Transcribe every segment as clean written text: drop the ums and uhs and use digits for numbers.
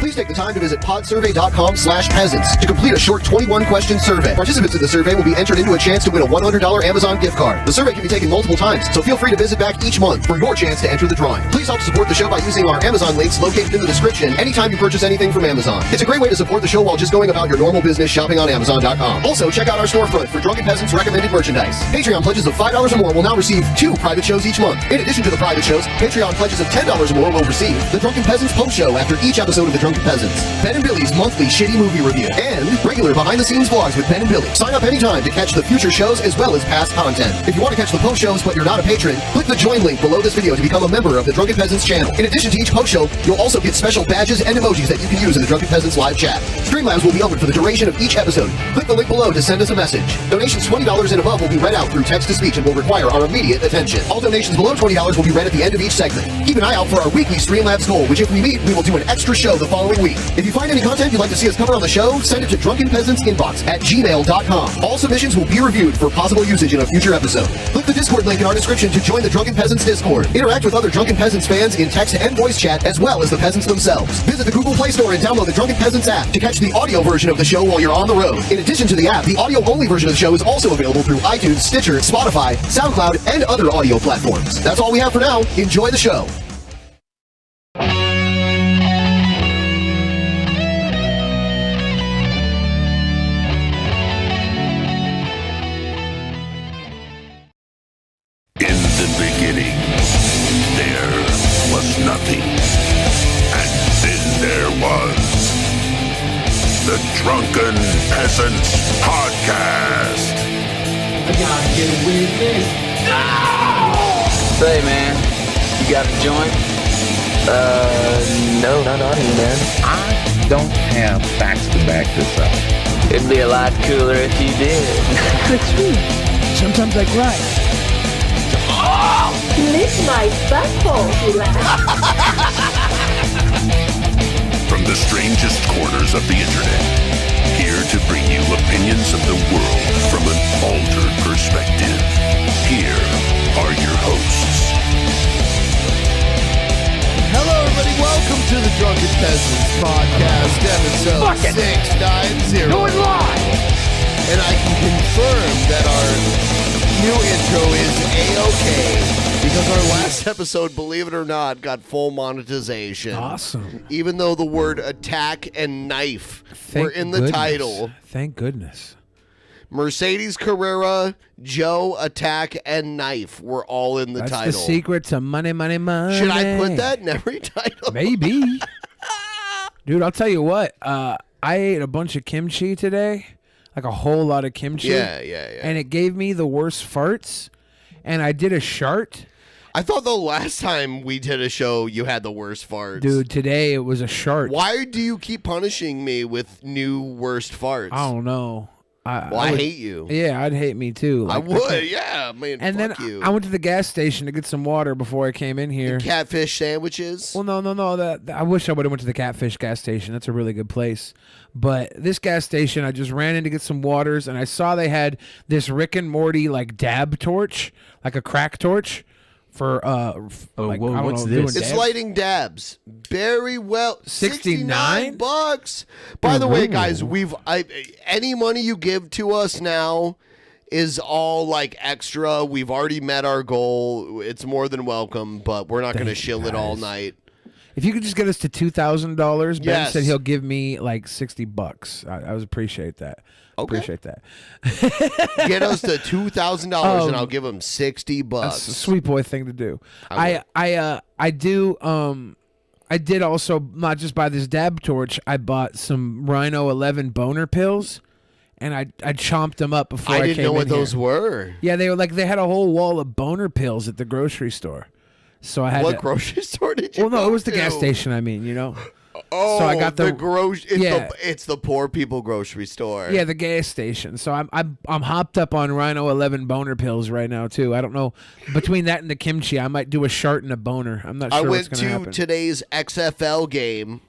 Please take the time to visit podsurvey.com/peasants to complete a short 21-question survey. Participants in the survey will be entered into a chance to win a $100 Amazon gift card. The survey can be taken multiple times, so feel free to visit back each month for your chance to enter the drawing. Please help support the show by using our Amazon links located in the description anytime you purchase anything from Amazon. It's a great way to support the show while just going about your normal business shopping on Amazon.com. Also, check out our storefront for Drunken Peasants recommended merchandise. Patreon pledges of $5 or more will now receive 2 private shows each month. In addition to the private shows, Patreon pledges of $10 or more will receive the Drunken Peasants post show after each episode of the Drunken Peasants, Ben and Billy's monthly shitty movie review, and regular behind-the-scenes vlogs with Ben and Billy. Sign up anytime to catch the future shows as well as past content. If you want to catch the post shows but you're not a patron, click the join link below this video to become a member of the Drunken Peasants channel. In addition to each post show, you'll also get special badges and emojis that you can use in the Drunken Peasants live chat. Streamlabs will be open for the duration of each episode. Click the link below to send us a message. Donations $20 and above will be read out through text-to-speech and will require our immediate attention. All donations below $20 will be read at the end of each segment. Keep an eye out for our weekly Streamlabs goal, which if we meet, we will do an extra show the following week. If you find any content you'd like to see us cover on the show, send it to drunkenpeasantsinbox@gmail.com. All submissions will be reviewed for possible usage in a future episode. Click the Discord link in our description to join the Drunken Peasants Discord. Interact with other Drunken Peasants fans in text and voice chat, as well as the peasants themselves. Visit the Google Play Store and download the Drunken Peasants app to catch the audio version of the show while you're on the road. In addition to the app, the audio-only version of the show is also available through iTunes, Stitcher, Spotify, SoundCloud, and other audio platforms. That's all we have for now. Enjoy the show. In the beginning, there was nothing. And then there was the Drunken Peasants Podcast. I gotta get a witness. No! Say, man, you got a joint? No, not on you, man. I don't have facts to back this up. It'd be a lot cooler if you did. It's true. Sometimes I cry. Lick my butthole, he laughed. From the strangest corners of the internet, here to bring you opinions of the world from an altered perspective. Here are your hosts. Hello, everybody. Welcome to the Drunken Peasants Podcast, episode 690. Do it live! And I can confirm that our new intro is A-OK because our last episode, believe it or not, got full monetization. Awesome. Even though the word attack and knife were in the title. Thank goodness. Mercedes Carrera, Joe, Attack, and Knife were all in the title. That's the secret to money, money, money. Should I put that in every title? Maybe. Dude, I'll tell you what. I ate a bunch of kimchi today. Like a whole lot of kimchi. Yeah. And it gave me the worst farts. And I did a shart. I thought the last time we did a show, you had the worst farts. Dude, today it was a shart. Why do you keep punishing me with new worst farts? I don't know. I hate you. Yeah, I'd hate me too. I would, yeah. Man, and fuck then you. I went to the gas station to get some water before I came in here. The catfish sandwiches? Well, no. I wish I would have went to the Catfish gas station. That's a really good place. But this gas station, I just ran in to get some waters, and I saw they had this Rick and Morty like dab torch, like a crack torch. For what's this? It's lighting dabs. Very well. 69 $69. By the way, guys, any money you give to us now is all like extra. We've already met our goal. It's more than welcome, but we're not going to shill it all night. If you could just get us to $2,000, Ben Yes. said he'll give me like $60. I would appreciate that. Okay. Appreciate that. Get us to $2,000 and I'll give him $60. That's a sweet boy thing to do. I did also not just buy this dab torch. I bought some Rhino 11 boner pills, and I chomped them up before I came in. I didn't know what here. those were. Yeah, they were like they had a whole wall of boner pills at the grocery store. So I had What grocery store did you? Well, no, go it was the to? gas station. I mean, you know. Oh, so I got the It's the poor people grocery store. Yeah, the gas station. So I'm hopped up on Rhino 11 boner pills right now too. I don't know, between that and the kimchi, I might do a shart and a boner. I'm not sure I what's went going to to happen. today's XFL game,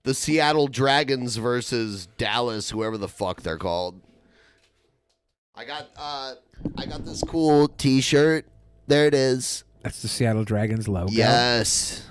the Seattle Dragons versus Dallas, whoever the fuck they're called. I got this cool T-shirt. There it is. That's the Seattle Dragons logo. Yes.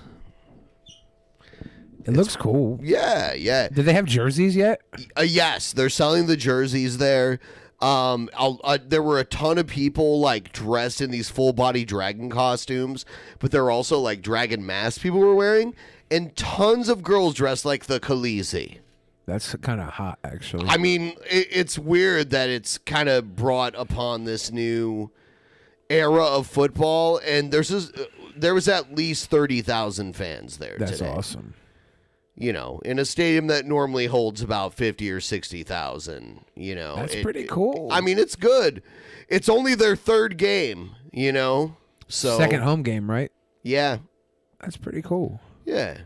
It looks cool. Yeah, yeah. Did they have jerseys yet? Yes, they're selling the jerseys there. There were a ton of people like dressed in these full body dragon costumes, but there were also like dragon masks people were wearing, and tons of girls dressed like the Khaleesi. That's kind of hot, actually. I mean, it's weird that it's kind of brought upon this new era of football, and there was at least 30,000 fans there. That's today. awesome. You know, in a stadium that normally holds about 50 or 60,000, you know. That's pretty cool. I mean, it's good. It's only their third game, you know. So Second home game, right? Yeah. That's pretty cool. Yeah.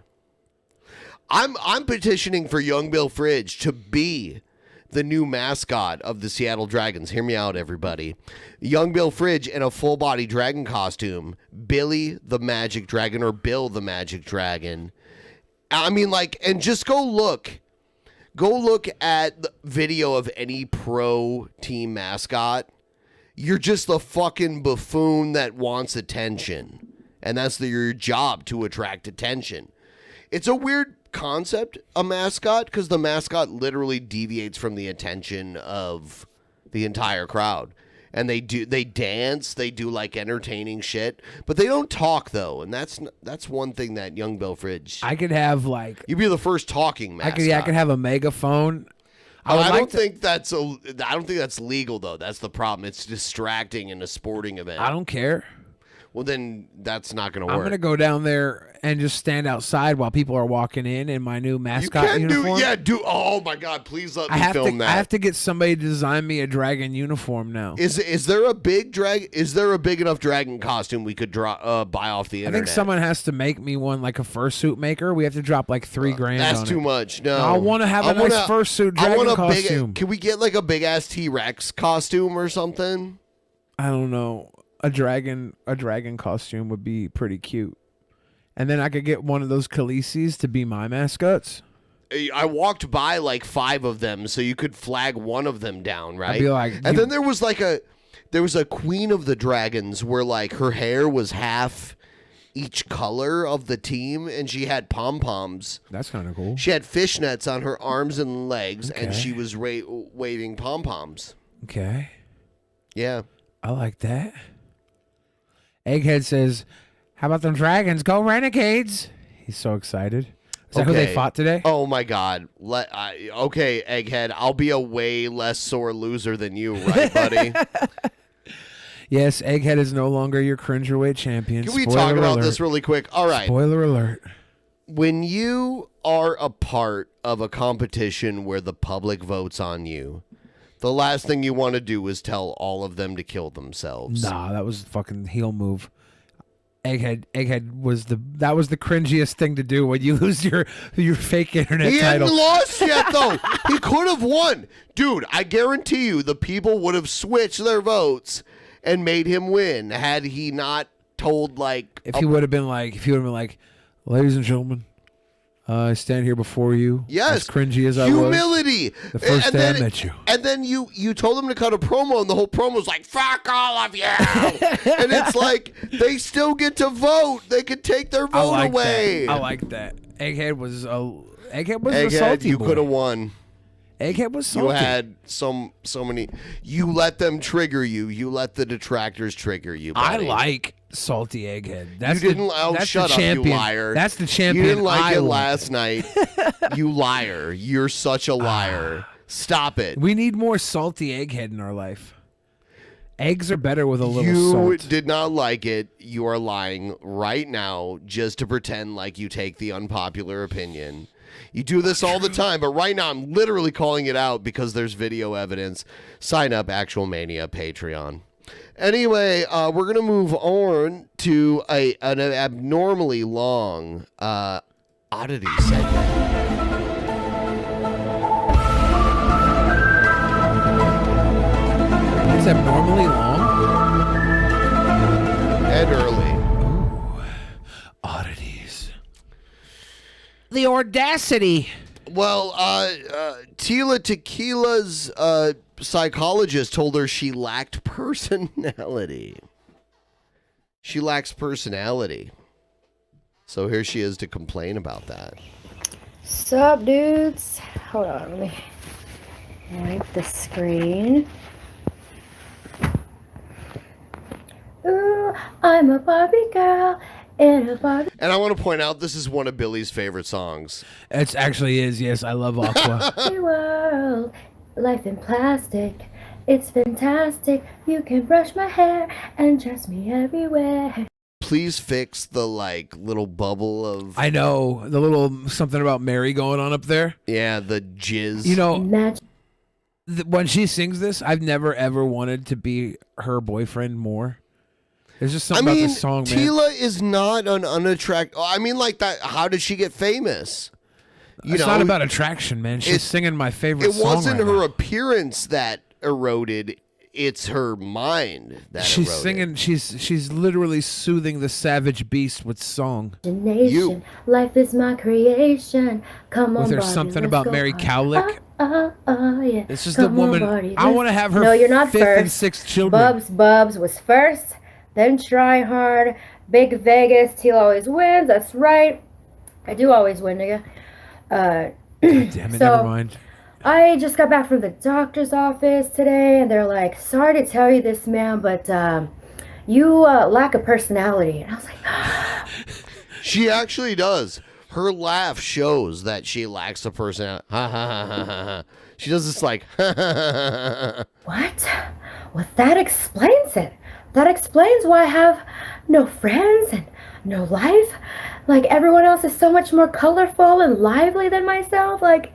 I'm petitioning for Young Bill Fridge to be the new mascot of the Seattle Dragons. Hear me out, everybody. Young Bill Fridge in a full-body dragon costume. Billy the Magic Dragon or Bill the Magic Dragon. I mean, like, and just go look at the video of any pro team mascot. You're just the fucking buffoon that wants attention. And that's your job, to attract attention. It's a weird concept, a mascot, because the mascot literally deviates from the attention of the entire crowd. And they dance, they do like entertaining shit, but they don't talk though, and that's one thing that Young Bill Fridge. I could have like you'd be the first talking mascot. I could have a megaphone. I don't think that's legal though. That's the problem. It's distracting in a sporting event. I don't care. Well, then that's not going to work. I'm going to go down there and just stand outside while people are walking in my new mascot uniform. Oh my God! Please let me film that. I have to get somebody to design me a dragon uniform now. Is there a big enough dragon costume we could buy off the internet? I think someone has to make me one, like a fursuit maker. We have to drop like $3,000. That's too much. No, I want to have a nice fursuit dragon costume. Can we get like a big ass T-Rex costume or something? I don't know. A dragon costume would be pretty cute. And then I could get one of those Khaleesi's to be my mascots. I walked by like 5 of them, so you could flag one of them down, right? I'd be like, and then there was a queen of the dragons where like her hair was half each color of the team, and she had pom-poms. That's kind of cool. She had fishnets on her arms and legs, and she was waving pom-poms. Okay. Yeah. I like that. Egghead says, how about them dragons? Go Renegades. He's so excited. Is that who they fought today? Oh, my God. Okay, Egghead, I'll be a way less sore loser than you, right, buddy? Yes, Egghead is no longer your cringerweight champion. Can we talk about this really quick? All right. Spoiler alert. When you are a part of a competition where the public votes on you, the last thing you want to do is tell all of them to kill themselves. Nah, that was a fucking heel move. Egghead was the cringiest thing to do when you lose your fake internet title. He hadn't lost yet though. He could have won. Dude, I guarantee you the people would have switched their votes and made him win had he not told like if he would have been like ladies and gentlemen, I stand here before you. Yes, as cringy as I was. Humility. The first day I met you. And then you told them to cut a promo, and the whole promo was like, "Fuck all of you," and it's like they still get to vote. They could take their vote away. I like that. Egghead was a salty you boy. could have won. Egghead was salty. You had so many. You let them trigger you. You let the detractors trigger you. Buddy. I like salty Egghead. Shut up, you liar. That's the champion. You didn't like it last night. You liar. You're such a liar. Stop it. We need more salty Egghead in our life. Eggs are better with a little salt. You did not like it. You are lying right now just to pretend like you take the unpopular opinion. You do this all the time, but right now I'm literally calling it out because there's video evidence. Sign up, ActualMania Patreon. Anyway, we're going to move on to an abnormally long oddity segment. It's abnormally long? And early. Ooh. Oddities. The audacity. Well, Tila Tequila's psychologist told her she lacked personality. She lacks personality. So here she is to complain about that. Sup, dudes? Hold on, let me wipe the screen. Ooh, I'm a Barbie girl in a Barbie. And I want to point out this is one of Billy's favorite songs. It actually is. Yes, I love Aqua. World, life in plastic. It's fantastic. You can brush my hair and dress me everywhere. Please fix the like little bubble of. I know the little something about Mary going on up there. Yeah, the jizz. You know, when she sings this, I've never ever wanted to be her boyfriend more. There's just something about this song, man. Tila is not an unattractive. I mean, like that. How did she get famous? It's not about attraction, man. She's singing my favorite song. It wasn't right her now. appearance that eroded. It's her mind that she's eroded. singing. She's literally soothing the savage beast with song. You. Life is my creation. Come on, Was there Barbie, something let's about go Mary hard. Cowlick? Yeah. This is Come the on, woman. Barbie, I let's- want to have her. No, you're not fifth first. and sixth children. Bubs was first, then Try Hard, Big Vegas, Teal always wins. That's right. I do always win, nigga. Damn it, never mind. I just got back from the doctor's office today, and they're like, sorry to tell you this, ma'am, but you lack a personality. And I was like, She actually does. Her laugh shows that she lacks a personality. Ha ha ha ha ha ha. She does this like. what? Well, that explains it. That explains why I have no friends and no life. Like, everyone else is so much more colorful and lively than myself. Like,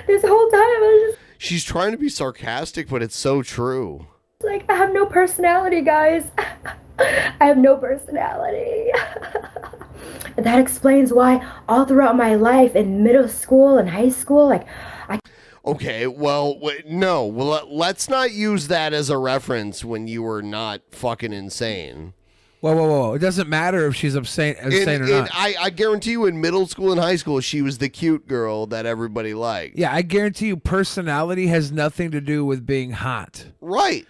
this whole time I was just She's trying to be sarcastic, but it's so true. like, I have no personality, guys. I have no personality. That explains why all throughout my life in middle school and high school, like, Okay, well, no. Well, let's not use that as a reference when you were not fucking insane. Whoa. It doesn't matter if she's insane or not. I guarantee you in middle school and high school, she was the cute girl that everybody liked. Yeah, I guarantee you personality has nothing to do with being hot. Right.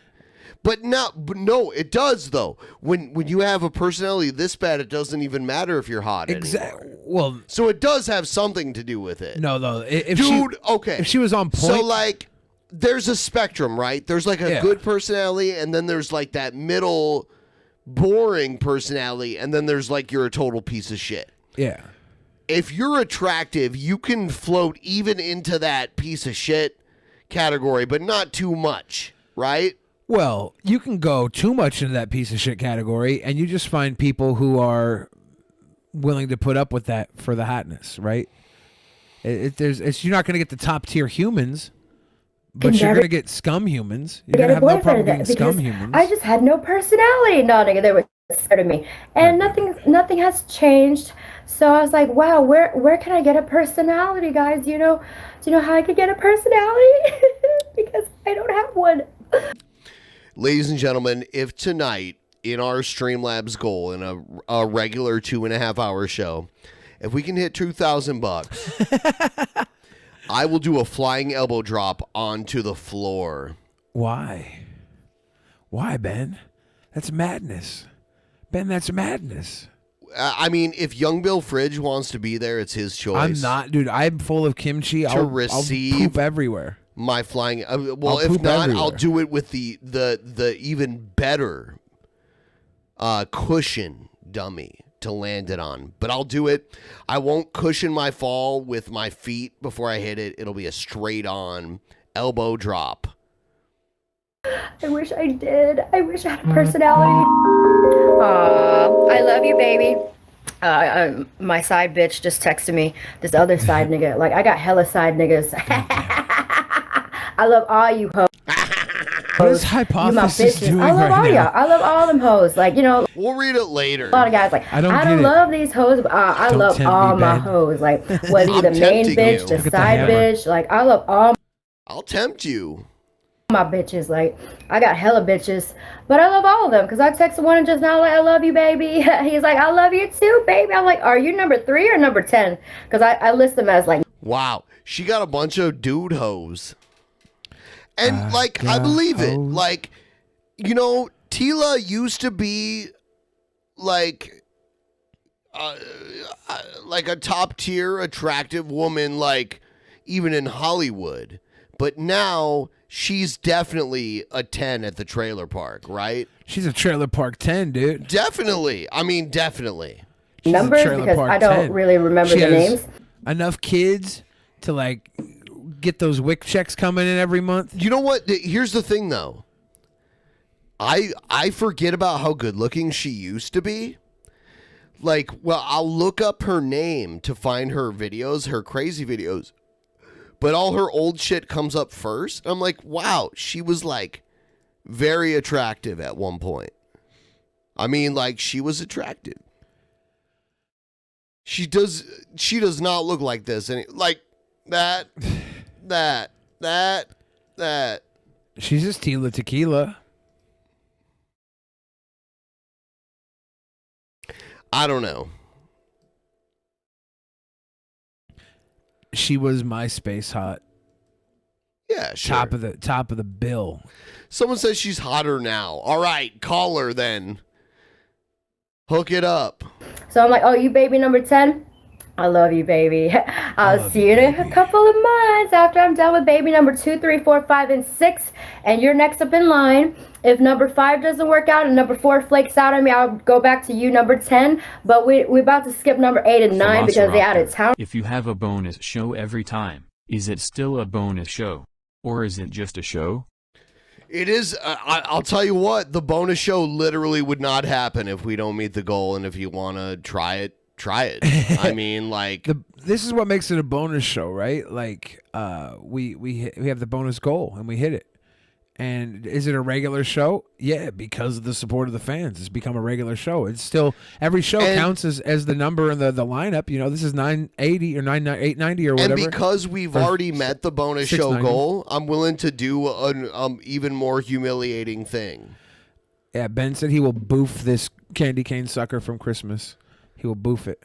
But no, it does though. When you have a personality this bad, it doesn't even matter if you're hot anymore. Well, so it does have something to do with it. No, though. If she was on point. So like, there's a spectrum, right? There's like a good personality, and then there's like that middle, boring personality, and then there's like you're a total piece of shit. Yeah. If you're attractive, you can float even into that piece of shit category, but not too much, right? Well, you can go too much into that piece of shit category, and you just find people who are willing to put up with that for the hotness, right? You're not going to get the top tier humans, but you're going to get scum humans. You're going to have no problem getting scum humans. I just had no personality. No, nigga, they were scared of me, and nothing has changed. So I was like, wow, where can I get a personality, guys? Do you know how I could get a personality? Because I don't have one. Ladies and gentlemen, if tonight in our Streamlabs goal in a regular 2.5 hour show, if we can hit $2,000, I will do a flying elbow drop onto the floor. Why? Why, Ben? That's madness. Ben, that's madness. I mean, if Young Bill Fridge wants to be there, it's his choice. I'm not, dude. I'm full of kimchi. I'll poop everywhere. My flying. Well, I'll if poop not, everywhere. I'll do it with the even better cushion dummy to land it on. But I'll do it. I won't cushion my fall with my feet before I hit it. It'll be a straight on elbow drop. I wish I did. I wish I had a personality. I love you, baby. My side bitch just texted me. This other side nigga. Like, I got hella side niggas. I love all you hoes. What is Hypothesis doing I love right all now? y'all. I love all them hoes. Like, we'll read it later. A lot of guys like, I don't love these hoes, but I Don't love tempt me, all my Ben. hoes. Like, whether you're the I'm main tempting bitch, you. the Look at the side hammer. bitch, like, I love all I'll tempt you. my bitches. Like, I got hella bitches, but I love all of them because I texted one and just now like, I love you, baby. He's like, I love you too, baby. I'm like, are you number 3 or number 10? Because I list them as like, Wow, she got a bunch of dude hoes. And I believe it. hoes. Like, Tila used to be like like a top tier attractive woman, like even in Hollywood. But now she's definitely a 10 at the trailer park, right? She's a trailer park 10, dude. Definitely. I mean, definitely. Numbers, because I don't really remember the names. Enough kids to like get those WIC checks coming in every month. You know what? Here's the thing, though. I forget about how good looking she used to be. Like, well, I'll look up her name to find her videos, her crazy videos. But all her old shit comes up first. I'm like, wow, she was like very attractive at one point. I mean, like, she was attractive. She does not look like this. And like that. She's just Tila Tequila. I don't know. She was MySpace hot. Yeah, sure. Top of the bill. Someone says she's hotter now. All right, call her then. Hook it up. So I'm like, oh, you baby number 10? I love you, baby. I'll see you in a couple of months after I'm done with baby number 2, 3, 4, 5, and 6. And you're next up in line. If number 5 doesn't work out and number 4 flakes out on me, I'll go back to you, number 10. But we're about to skip number 8 and 9 because they out of town. If you have a bonus show every time, is it still a bonus show? Or is it just a show? It is. I'll tell you what, the bonus show literally would not happen if we don't meet the goal. And if you want to try it, try it. I mean, like, this is what makes it a bonus show, right? Like, we have the bonus goal and we hit it. And is it a regular show? Yeah, because of the support of the fans, it's become a regular show. It's still, every show counts as the number in the lineup. You know, this is 980 or 890 or whatever. And because we've already met the bonus show goal, I'm willing to do an even more humiliating thing. Yeah, Ben said he will boof this candy cane sucker from Christmas. He will boof it.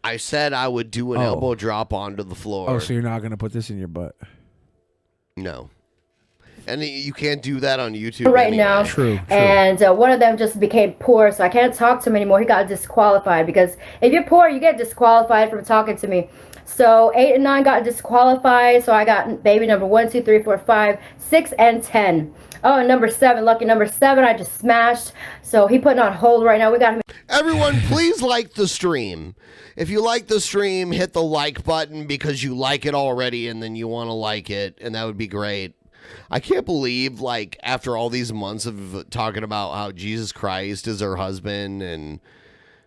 I said I would do an elbow drop onto the floor. Oh, so you're not going to put this in your butt? No. And you can't do that on YouTube right anyway. now. True. And one of them just became poor, so I can't talk to him anymore. He got disqualified because if you're poor, you get disqualified from talking to me. So 8 and 9 got disqualified. So I got baby number 1, 2, 3, 4, 5, 6, and 10. Oh, and number 7, lucky number 7, I just smashed. So he putting on hold right now. We got him. Everyone, please like the stream. If you like the stream, hit the like button because you like it already and then you want to like it, and that would be great. I can't believe, like, after all these months of talking about how Jesus Christ is her husband and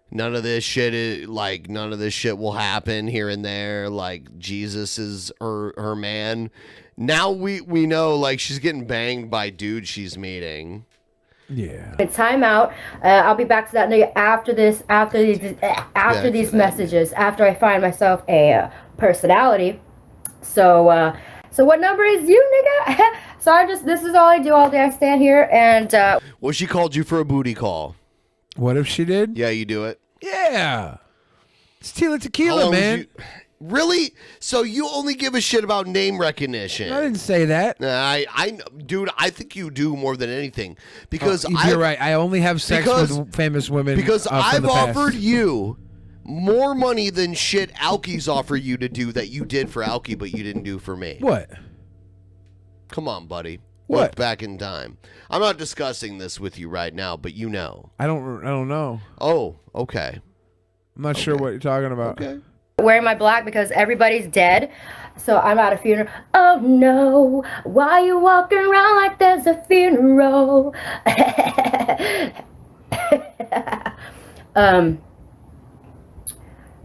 none of this shit will happen here and there, like Jesus is her man. Now we know, like, she's getting banged by dudes she's meeting. Yeah. Time out. I'll be back to that nigga after these messages, after I find myself a personality. So what number is you, nigga? So this is all I do all day. I stand here and Well, she called you for a booty call. What if she did? Yeah, you do it. Yeah. It's Tila Tequila, man. Really? So you only give a shit about name recognition? I didn't say that. Dude, I think you do more than anything because you're right. I only have sex with famous women because I've from the past. offered you more money than shit Alkies offer you to do that you did for Alki, but you didn't do for me. What? Come on, buddy. What? Look back in time. I'm not discussing this with you right now, but you know. I don't know. Oh, okay. I'm not sure what you're talking about. Okay. Wearing my black because everybody's dead. So I'm at a funeral. Oh no, why you walking around like there's a funeral?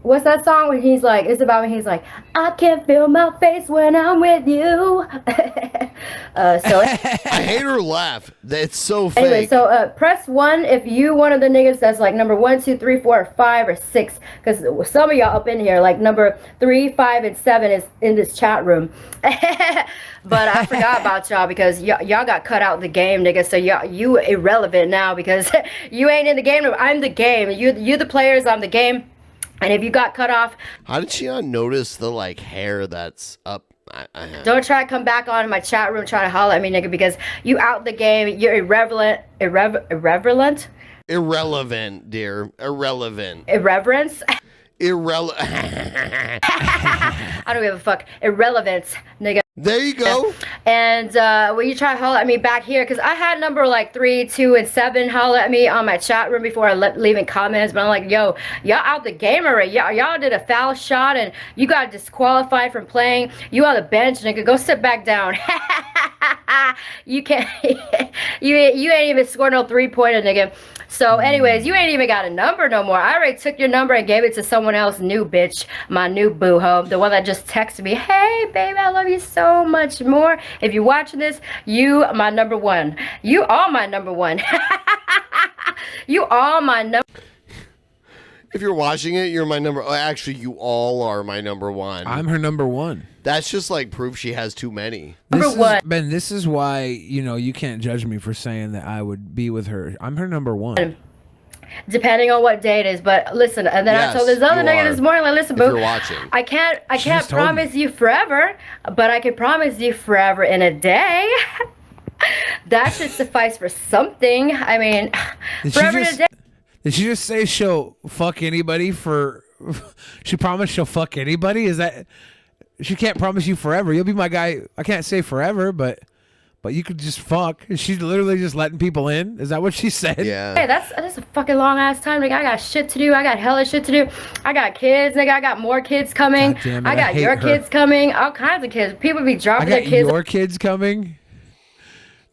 What's that song where he's like, it's about when he's like, I can't feel my face when I'm with you. I hate her laugh. It's so fake. Anyway, so press 1 if you one of the niggas that's like number 1, 2, 3, 4, or 5, or 6. Because some of y'all up in here, like number 3, 5, and 7 is in this chat room. But I forgot about y'all because y'all got cut out the game, nigga. So you irrelevant now because you ain't in the game. I'm the game. You the players. I'm the game. And if you got cut off, how did she not notice the like hair that's up? Don't try to come back on my chat room trying to holler at me, nigga, because you out the game. You're irrelevant. Irrelevant, dear. Irrelevant. Irreverence. I don't give a fuck. Irrelevance, nigga. There you go. And when you try to holler at me back here, because I had number like 3, 2, and 7 holler at me on my chat room before I leaving comments, but I'm like, yo, y'all out the game already. Y'all did a foul shot and you got disqualified from playing. You on the bench, nigga. Go sit back down. You can't. you ain't even scored no 3-pointer, nigga. So anyways, you ain't even got a number no more. I already took your number and gave it to someone else new, bitch. My new boo home. The one that just texted me, hey, baby, I love you so much more. If you're watching this, you my number one. You are my number one. You are my number. If you're watching it, you're my number. Actually, you all are my number one. I'm her number one. That's just like proof she has too many. Ben, this is why, you can't judge me for saying that I would be with her. I'm her number one. Depending on what day it is, but listen, and then Yes, I told this other you nigga are. this morning, like, listen, If boo, you're watching. I can't just told promise you forever, but I can promise you forever in a day. That should suffice for something. I mean, forever in a day. Did she just say she'll fuck anybody for? She promised she'll fuck anybody. Is that? She can't promise you forever. You'll be my guy. I can't say forever, but you could just fuck. She's literally just letting people in. Is that what she said? Yeah. Hey, that's a fucking long ass time, nigga. I got shit to do. I got hella shit to do. I got kids, nigga. I got more kids coming. God damn it, I got hate your her. kids coming. All kinds of kids. People be I dropping got their kids. your kids coming.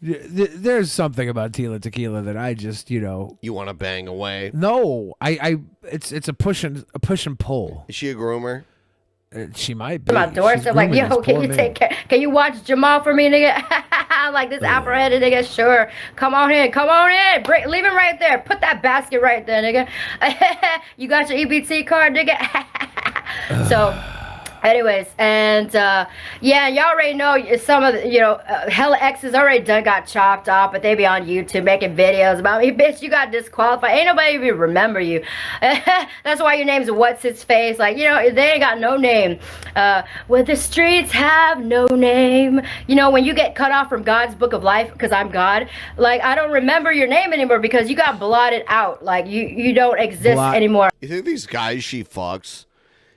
There's something about Tila Tequila that I just, You want to bang away. No, it's a push and pull. Is she a groomer? She might be. My doorstep, like, grooming yo, this can poor you man. take care? Can you watch Jamal for me, nigga? Like this apple-headed nigga, sure. Come on in, leave him right there. Put that basket right there, nigga. You got your EBT card, nigga? So. Anyways, and yeah, y'all already know some of the, hella exes already got chopped off, but they be on YouTube making videos about me. Bitch, you got disqualified. Ain't nobody even remember you. That's why your name's What's His Face. Like, they ain't got no name. Where the streets have no name. When you get cut off from God's book of life, because I'm God, like, I don't remember your name anymore because you got blotted out. Like, you don't exist anymore. You think these guys she fucks,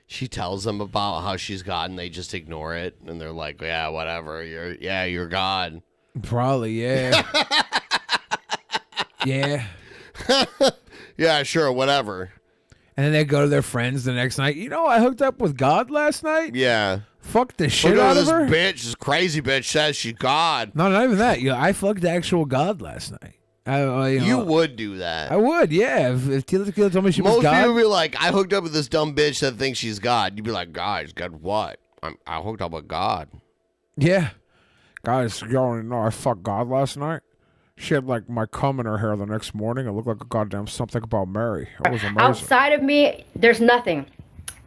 she tells them about how she's God and they just ignore it and they're like, yeah, whatever. You're God. Probably, yeah. Yeah. Yeah, sure, whatever. And then they go to their friends the next night. I hooked up with God last night. Yeah. Fuck the shit Look at out of this her. bitch, this crazy bitch says she's God. No, not even that. I fucked the actual God last night. You would do that. I would, yeah. If Tila Tequila told me she was Most God. people would be like, I hooked up with this dumb bitch that thinks she's God. You'd be like, God what? I hooked up with God. Yeah. Guys, y'all know I fucked God last night. She had like my cum in her hair the next morning. It looked like a goddamn something about Mary. It was amazing. Outside of me, there's nothing.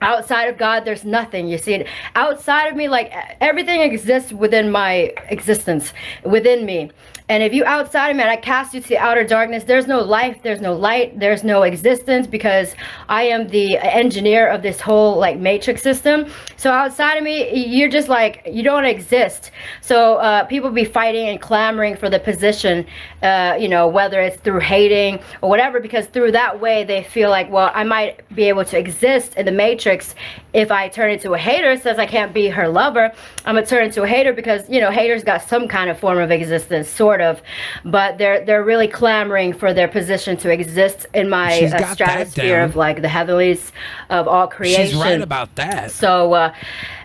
Outside of God, there's nothing. You see it. Outside of me, like, everything exists within my existence, within me. And if you outside of me and I cast you to the outer darkness, there's no life, there's no light, there's no existence, because I am the engineer of this whole like matrix system. So outside of me, you're just like, you don't exist. So people be fighting and clamoring for the position, whether it's through hating or whatever, because through that way they feel like, well, I might be able to exist in the matrix if I turn into a hater. Says I can't be her lover, I'm gonna turn into a hater because haters got some kind of form of existence, sort of, but they're really clamoring for their position to exist in my stratosphere of like the heavenlies of all creation. She's right about that. So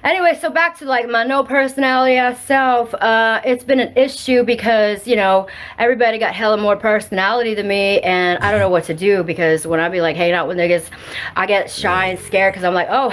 anyway, so back to like my no personality self. It's been an issue because everybody got hella more personality than me, and I don't know what to do, because when I be like hanging out with niggas, I get shy and scared because I'm like, oh,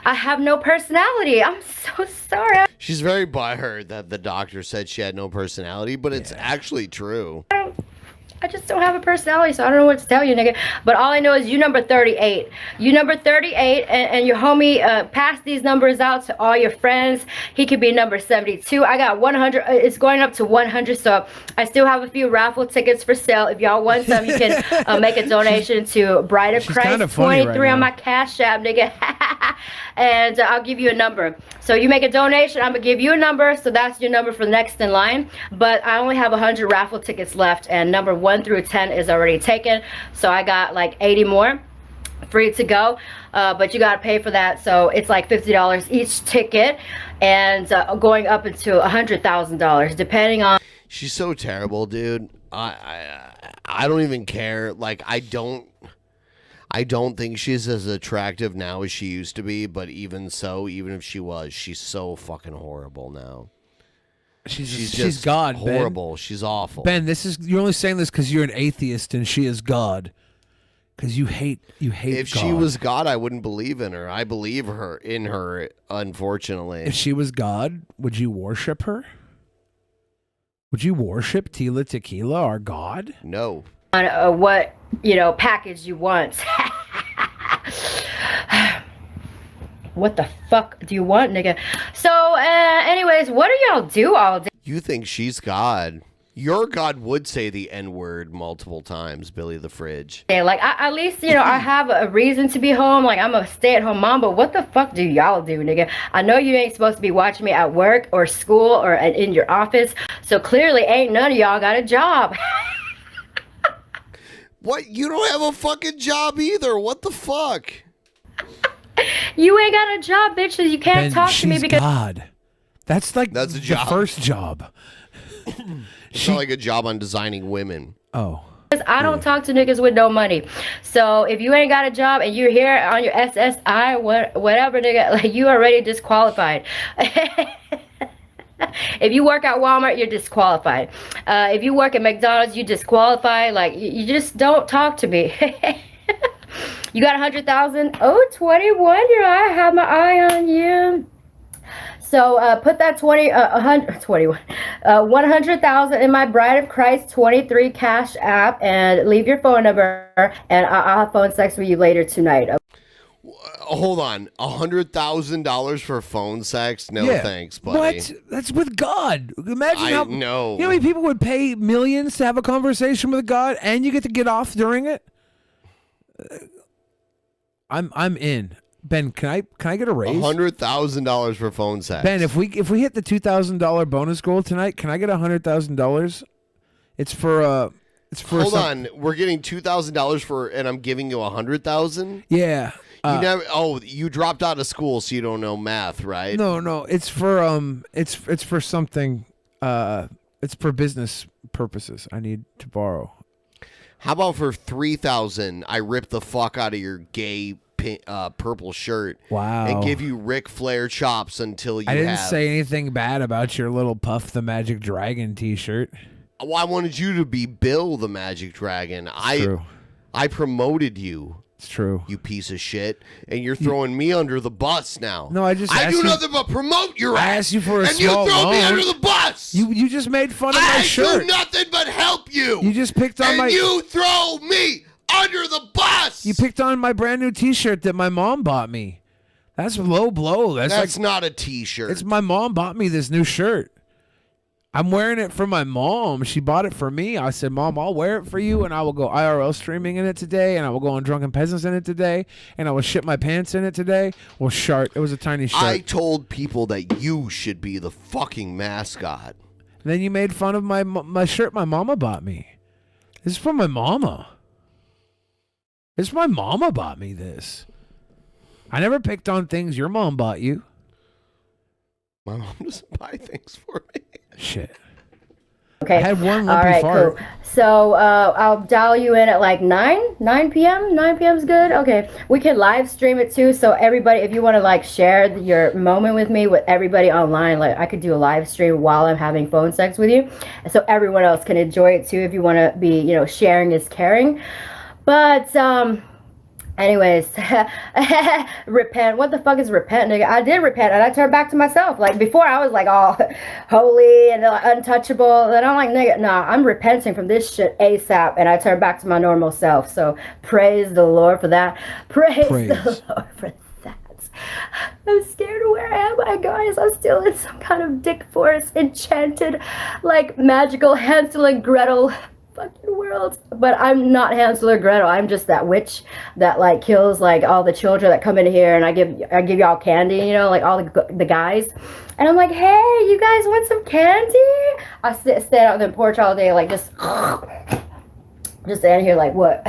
I have no personality. I'm so sorry. She's very butthurt that the doctor said she had no personality, but it's actually true. I just don't have a personality, so I don't know what to tell you, nigga. But all I know is you number 38. You number 38, and your homie, pass these numbers out to all your friends. He could be number 72. I got 100. It's going up to 100, so I still have a few raffle tickets for sale. If y'all want some, you can make a donation to Bride of Christ 23 on my Cash App, nigga. And I'll give you a number. So you make a donation, I'm gonna give you a number, so that's your number for next in line. But I only have 100 raffle tickets left, and number 1 through 10 is already taken. So I got like 80 more free to go, but you gotta pay for that. So it's like $50 each ticket, and going up into $100,000 depending on. She's so terrible, dude. I don't even care. Like, I don't think she's as attractive now as she used to be, but even so, even if she was, she's so fucking horrible now. She's God, horrible. Ben. She's awful. Ben, you're only saying this because you're an atheist and she is God. Because you hate If God. she was God, I wouldn't believe in her. I believe in her, unfortunately. If she was God, would you worship her? Would you worship Tila Tequila, our God? No. On what, package you want. What the fuck do you want, nigga? So, anyways, what do y'all do all day? You think she's God. Your God would say the N-word multiple times, Billy the Fridge. Like, at least, I have a reason to be home. Like, I'm a stay-at-home mom, but what the fuck do y'all do, nigga? I know you ain't supposed to be watching me at work or school or in your office, so clearly ain't none of y'all got a job. What? You don't have a fucking job either. What the fuck? You ain't got a job, bitch, so you can't Ben, talk to me because God. That's like That's a the job. first job. It's not like a job on designing women. Oh. I don't talk to niggas with no money. So if you ain't got a job and you're here on your SSI, whatever, nigga, like, you already disqualified. If you work at Walmart, you're disqualified. If you work at McDonald's, you disqualified. Like, you just don't talk to me. You got 100,000? Oh, 21, I have my eye on you. So put that 100,000 in my Bride of Christ 23 Cash App and leave your phone number, and I'll have phone sex with you later tonight. Hold on, $100,000 for phone sex? No, Yeah. thanks, buddy. What? That's with God. Imagine I how know. You know how many people would pay millions to have a conversation with God, and you get to get off during it. I'm in. Ben, can I get a raise? $100,000 for phone sex. Ben, if we hit the $2,000 bonus goal tonight, can I get $100,000? It's for Hold on, we're getting $2,000 for, and I'm giving you $100,000. Yeah. You never. Oh, you dropped out of school, so you don't know math, right? No. It's for it's for something. It's for business purposes. I need to borrow. How about for $3,000? I rip the fuck out of your gay purple shirt. Wow. And give you Ric Flair chops until you. I didn't say anything bad about your little Puff the Magic Dragon T-shirt. Well, I wanted you to be Bill the Magic Dragon. True. I promoted you. It's true. You piece of shit. And you're throwing me under the bus now. No, I do nothing but promote your ass. I asked you for a and small you throw me loan. under the bus. You just made fun of my shirt. I do nothing but help you. You just picked on and you throw me under the bus. You picked on my brand new T-shirt that my mom bought me. That's low blow. That's not a T-shirt. It's my mom bought me this new shirt. I'm wearing it for my mom. She bought it for me. I said, Mom, I'll wear it for you, and I will go IRL streaming in it today, and I will go on Drunken Peasants in it today, and I will shit my pants in it today. Well, shirt. It was a tiny shirt. I told people that you should be the fucking mascot. And then you made fun of my shirt my mama bought me. This is from my mama. My mama bought me this. I never picked on things your mom bought you. My mom doesn't buy things for me. Shit. Okay. I had one All lumpy right, fart. cool. So I'll dial you in at like 9 p.m. 9 p.m. is good. Okay. We can live stream it too. So everybody, if you want to like share your moment with me with everybody online, like I could do a live stream while I'm having phone sex with you, so everyone else can enjoy it too. If you want to be, sharing is caring. But anyways, repent. What the fuck is repent, nigga? I did repent, and I turned back to myself. Like, before, I was, like, all holy and untouchable. And I'm like, nigga, nah, I'm repenting from this shit ASAP, and I turned back to my normal self. So, praise the Lord for that. Praise the Lord for that. I'm scared. Where am I, guys? I'm still in some kind of Dick Forest enchanted, like, magical Hansel and Gretel fucking world. world, but I'm not Hansel or Gretel. I'm just that witch that like kills like all the children that come in here, and I give y'all candy, you know, like all the guys. And I'm like, hey, you guys want some candy? I stand out on the porch all day, like just standing here like, what?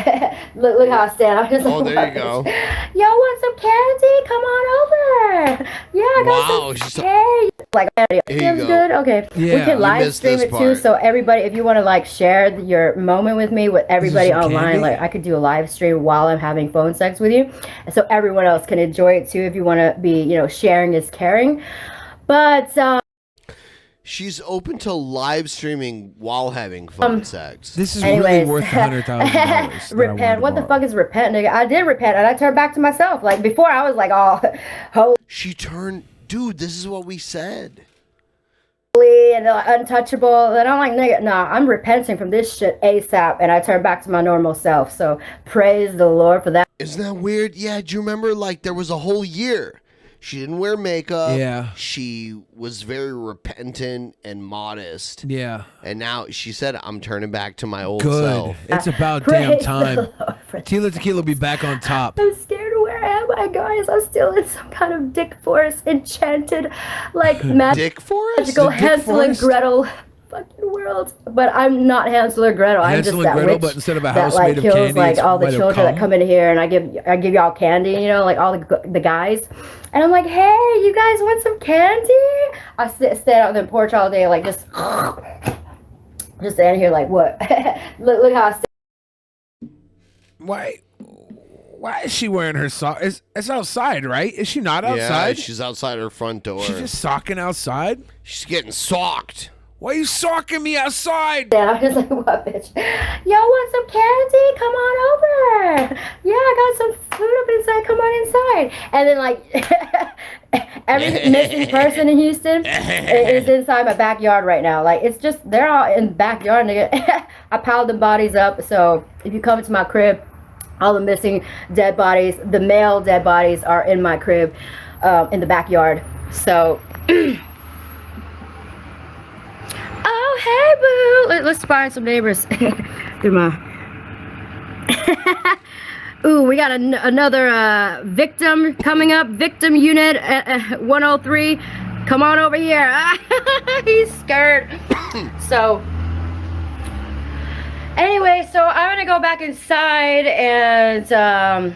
look how I stand. I'm just like, there you go. Y'all want some candy? Come on over. Yeah, I got some candy. Like, feels good. Okay, we can live stream it too. So everybody, if you want to like share your moment with me with everybody online, like I could do a live stream while I'm having phone sex with you, so everyone else can enjoy it too. If you want to be, you know, sharing is caring. But she's open to live streaming while having phone sex. This is really worth $100,000. Repent. What the fuck is repent, nigga? I did repent, and I turned back to myself. Like before, I was like, oh, she turned. Dude, this is what we said. And untouchable. And I'm like, nigga, nah, I'm repenting from this shit ASAP, and I turned back to my normal self. So praise the Lord for that. Isn't that weird? Yeah, do you remember like there was a whole year she didn't wear makeup. Yeah. She was very repentant and modest. Yeah. And now she said, I'm turning back to my old self. It's about damn time. Tila Tequila will be back on top. I'm scared. Where am I, guys? I'm still in some kind of Dick Forest enchanted, like magical Hansel and Gretel fucking world. But I'm not Hansel or Gretel. I'm just that witch but instead of a that house like made of kills candy, like all the children that come in here, and I give y'all candy, you know, like all the guys. And I'm like, hey, you guys want some candy? I stand out on the porch all day, like just standing here, like what? look how I stand. Why is she wearing her sock? It's outside, right? Is she not outside? Yeah, she's outside her front door. She's just socking outside? She's getting socked. Why are you socking me outside? Yeah, I was like, what, bitch? Y'all want some candy? Come on over. Yeah, I got some food up inside. Come on inside. And then, like, every missing person in Houston is inside my backyard right now. Like, it's just, they're all in the backyard, nigga. I piled the bodies up. So, if you come to my crib, all the missing dead bodies, the male dead bodies are in my crib, in the backyard. So, oh, hey, boo. Let's find some neighbors. Through my... Ooh, we got another victim coming up. Victim unit 103. Come on over here. He's scared. So, anyway, so I'm going to go back inside and,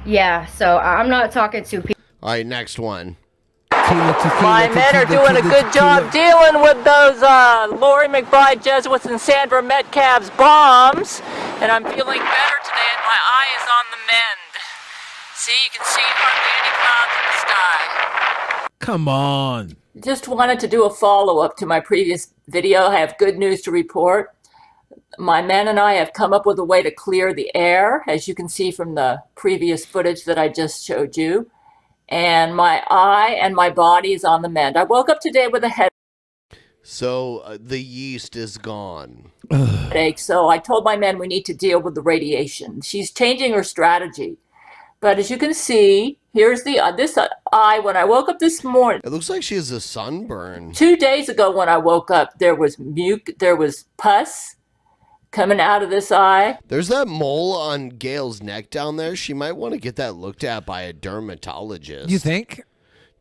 yeah, so I'm not talking to people. All right, next one. My men are doing a good job dealing with those Lori McBride Jesuits and Sandra Metcalf's bombs, and I'm feeling better today, and my eye is on the mend. See, you can see hardly any clouds in the sky. Come on. Just wanted to do a follow-up to my previous video. I have good news to report. My men and I have come up with a way to clear the air, as you can see from the previous footage that I just showed you. And my eye and my body is on the mend. I woke up today with a headache. So the yeast is gone. So I told my men we need to deal with the radiation. She's changing her strategy. But as you can see, here's the this eye. When I woke up this morning, it looks like she has a sunburn. 2 days ago when I woke up, there was pus coming out of this eye. There's that mole on Gail's neck down there. She might want to get that looked at by a dermatologist. You think?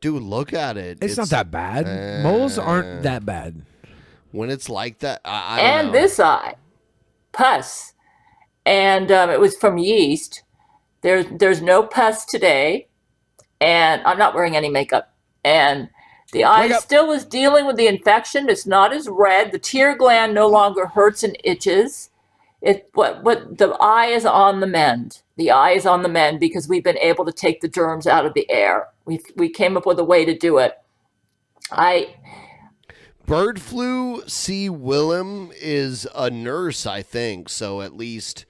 Dude, look at it. It's not that bad. Moles aren't that bad. When it's like that, I don't know. And this eye, pus. And it was from yeast. There's no pus today. And I'm not wearing any makeup. And the eye still is dealing with the infection. It's not as red. The tear gland no longer hurts and itches. The eye is on the mend. The eye is on the mend because we've been able to take the germs out of the air. We came up with a way to do it. Bird flu C. Willem is a nurse, I think. So at least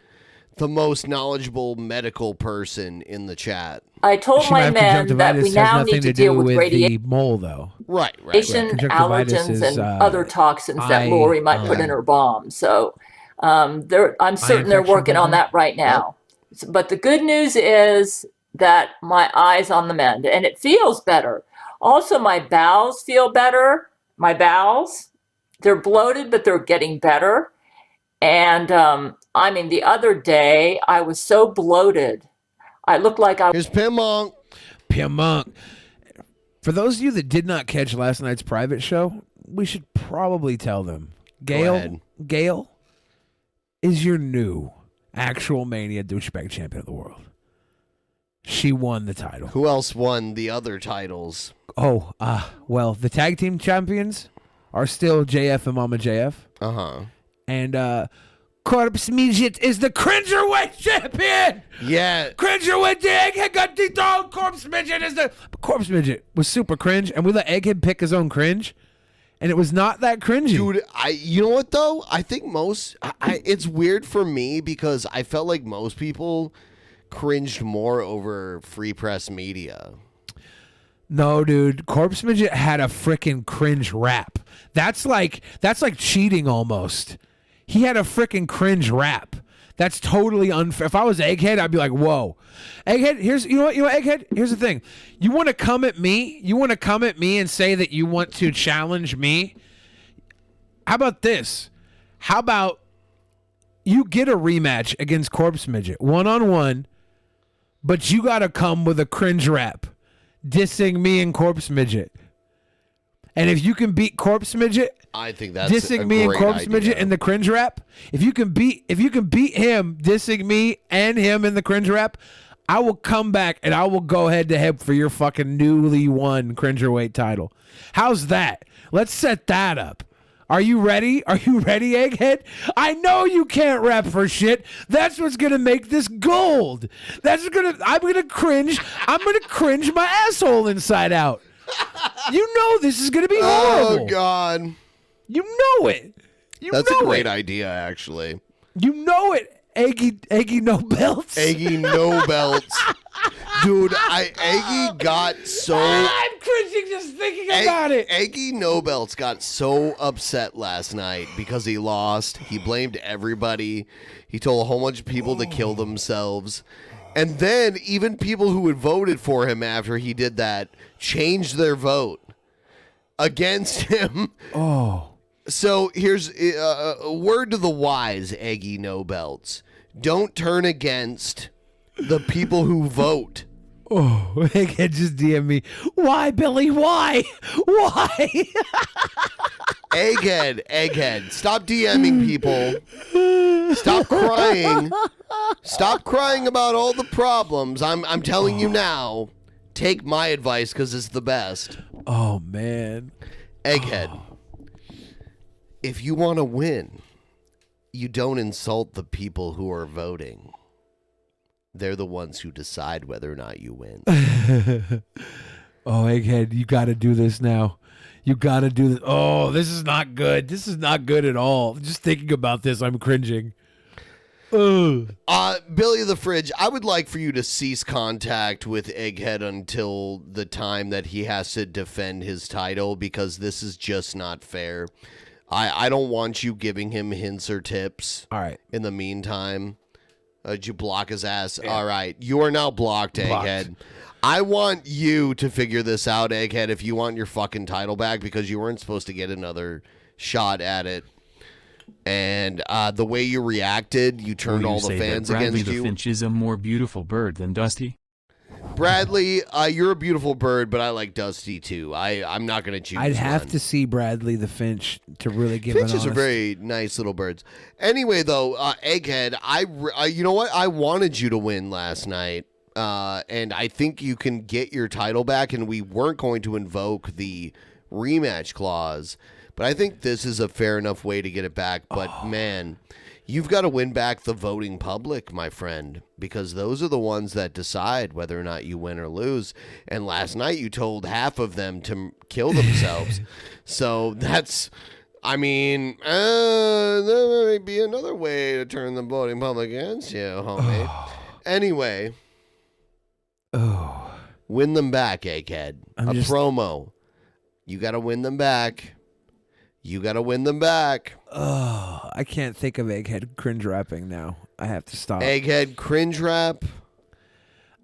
the most knowledgeable medical person in the chat. I told my men that we now need to deal with radiation, the mole, though. Right. Allergens, and other toxins that Lori might put in her bomb. So I'm certain they're working on that right now. Yep. But the good news is that my eye's on the mend, and it feels better. Also, my bowels feel better. My bowels, they're bloated, but they're getting better. And I mean, the other day I was so bloated. I looked like I Here's Pim Monk. Pim Monk. For those of you that did not catch last night's private show, we should probably tell them. Gail is your new ActualMania douchebag champion of the world. She won the title. Who else won the other titles? Oh, well, the tag team champions are still JF and Mama JF. Uh-huh. And Corpse Midget is the Cringerweight champion. Yeah. Cringerweight, the Egghead got dethroned. Corpse Midget is the... Corpse Midget was super cringe, and we let Egghead pick his own cringe, and it was not that cringy. Dude, you know what, though? I think it's weird for me because I felt like most people cringed more over Free Press Media. No, dude. Corpse Midget had a freaking cringe rap. That's like cheating almost. He had a freaking cringe rap. That's totally unfair. If I was Egghead, I'd be like, whoa. Egghead, you know what, Egghead? Here's the thing. You want to come at me? You want to come at me and say that you want to challenge me? How about this? How about you get a rematch against Corpse Midget, one-on-one, but you got to come with a cringe rap dissing me and Corpse Midget. And if you can beat Corpse Midget, I think that's dissing me and Corpse idea. Midget in the cringe rap, if you can beat him dissing me and him in the cringe rap, I will come back and I will go head to head for your fucking newly won Cringerweight title. How's that? Let's set that up. Are you ready? Are you ready, Egghead? I know you can't rap for shit. That's what's gonna make this gold. I'm gonna cringe my asshole inside out. You know this is gonna be horrible. Oh God. You know it. That's a great idea, actually. You know it. Eggy no belts. Eggy no belts. Dude, Eggy got so... I'm cringing just thinking about it. Eggy no belts got so upset last night because he lost. He blamed everybody. He told a whole bunch of people to kill themselves. And then even people who had voted for him after he did that changed their vote against him. Oh. So here's a word to the wise, Eggy no belts. Don't turn against the people who vote. Oh, Egghead just DM me. Why, Billy? Why? Why? Egghead, stop DMing people. Stop crying. Stop crying about all the problems. I'm telling you now. Take my advice because it's the best. Oh, man. Egghead. If you want to win, you don't insult the people who are voting. They're the ones who decide whether or not you win. Oh, Egghead, you got to do this now. You got to do this. Oh, this is not good. This is not good at all. Just thinking about this, I'm cringing. Billy the Fridge, I would like for you to cease contact with Egghead until the time that he has to defend his title, because this is just not fair. I don't want you giving him hints or tips. All right. In the meantime, did you block his ass? Yeah. All right. You are now blocked, Egghead. I want you to figure this out, Egghead, if you want your fucking title back, because you weren't supposed to get another shot at it. And the way you reacted, you turned all the fans against you. Bradley the Finch is a more beautiful bird than Dusty? Bradley, you're a beautiful bird, but I like Dusty too. I'm not going to choose I'd have to see Bradley the Finch to really give Finches an honest... are very nice little birds. Anyway, though, Egghead, you know what? I wanted you to win last night, and I think you can get your title back, and we weren't going to invoke the rematch clause, but I think this is a fair enough way to get it back. But, man, you've got to win back the voting public, my friend, because those are the ones that decide whether or not you win or lose. And last night you told half of them to kill themselves. So that's, I mean, there may be another way to turn the voting public against you, homie. Anyway. Win them back, Egghead. Promo. You got to win them back. You got to win them back. Oh, I can't think of Egghead cringe rapping now. I have to stop. Egghead cringe rap.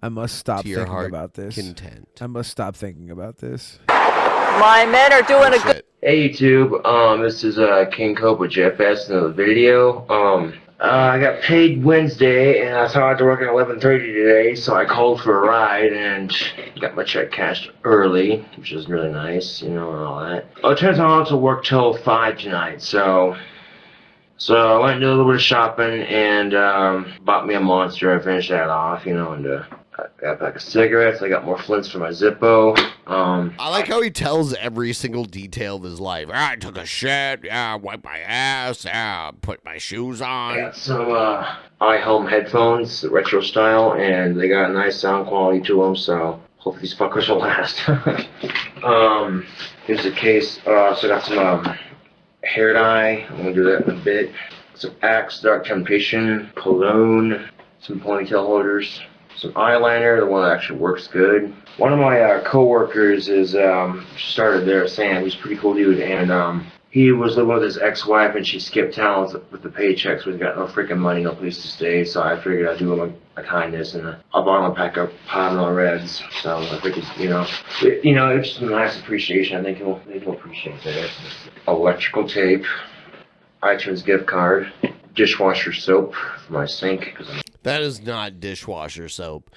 I must stop thinking about this. Content. I must stop thinking about this. My men are doing a good Hey YouTube, this is King Cope with JFS in the video. I got paid Wednesday and I thought I had to work at 11:30 today, so I called for a ride and got my check cashed early, which is really nice, and all that. Well, it turns out I have to work till 5 tonight, so I went and did a little bit of shopping and bought me a Monster. I finished that off, and I got a pack of cigarettes. I got more flints for my Zippo. I like how he tells every single detail of his life. I took a shit. Yeah, I wiped my ass. Yeah, put my shoes on. I got some iHome headphones, retro style, and they got a nice sound quality to them, so hopefully these fuckers will last. Here's the case. So I got some hair dye. I'm gonna do that in a bit. Some Axe Dark Temptation, cologne, some ponytail holders. Some eyeliner, the one that actually works good. One of my co-workers is started there, Sam. He's a pretty cool dude, and he was living with his ex-wife, and she skipped town with the paychecks. We've got no freaking money, no place to stay, so I figured I'd do him a kindness, and I bought him a pack of Pablo Reds. So I figured, it's just a nice appreciation. I think he'll appreciate that. Electrical tape, iTunes gift card, dishwasher soap for my sink. That is not dishwasher soap.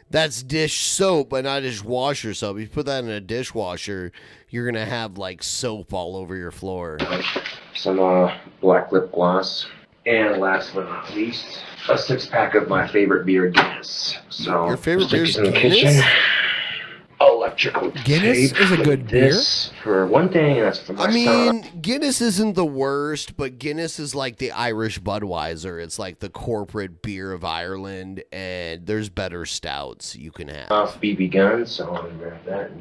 That's dish soap, but not dishwasher soap. If you put that in a dishwasher, you're going to have, soap all over your floor. Some black lip gloss. And last but not least, a 6-pack of my favorite beer, Guinness. So, your favorite beer is in the Guinness? kitchen. Electrical Guinness tape is a good beer. For one thing, and that's for my son. Guinness isn't the worst, but Guinness is like the Irish Budweiser. It's like the corporate beer of Ireland, and there's better stouts you can have. Off BB guns, so I'm gonna grab that.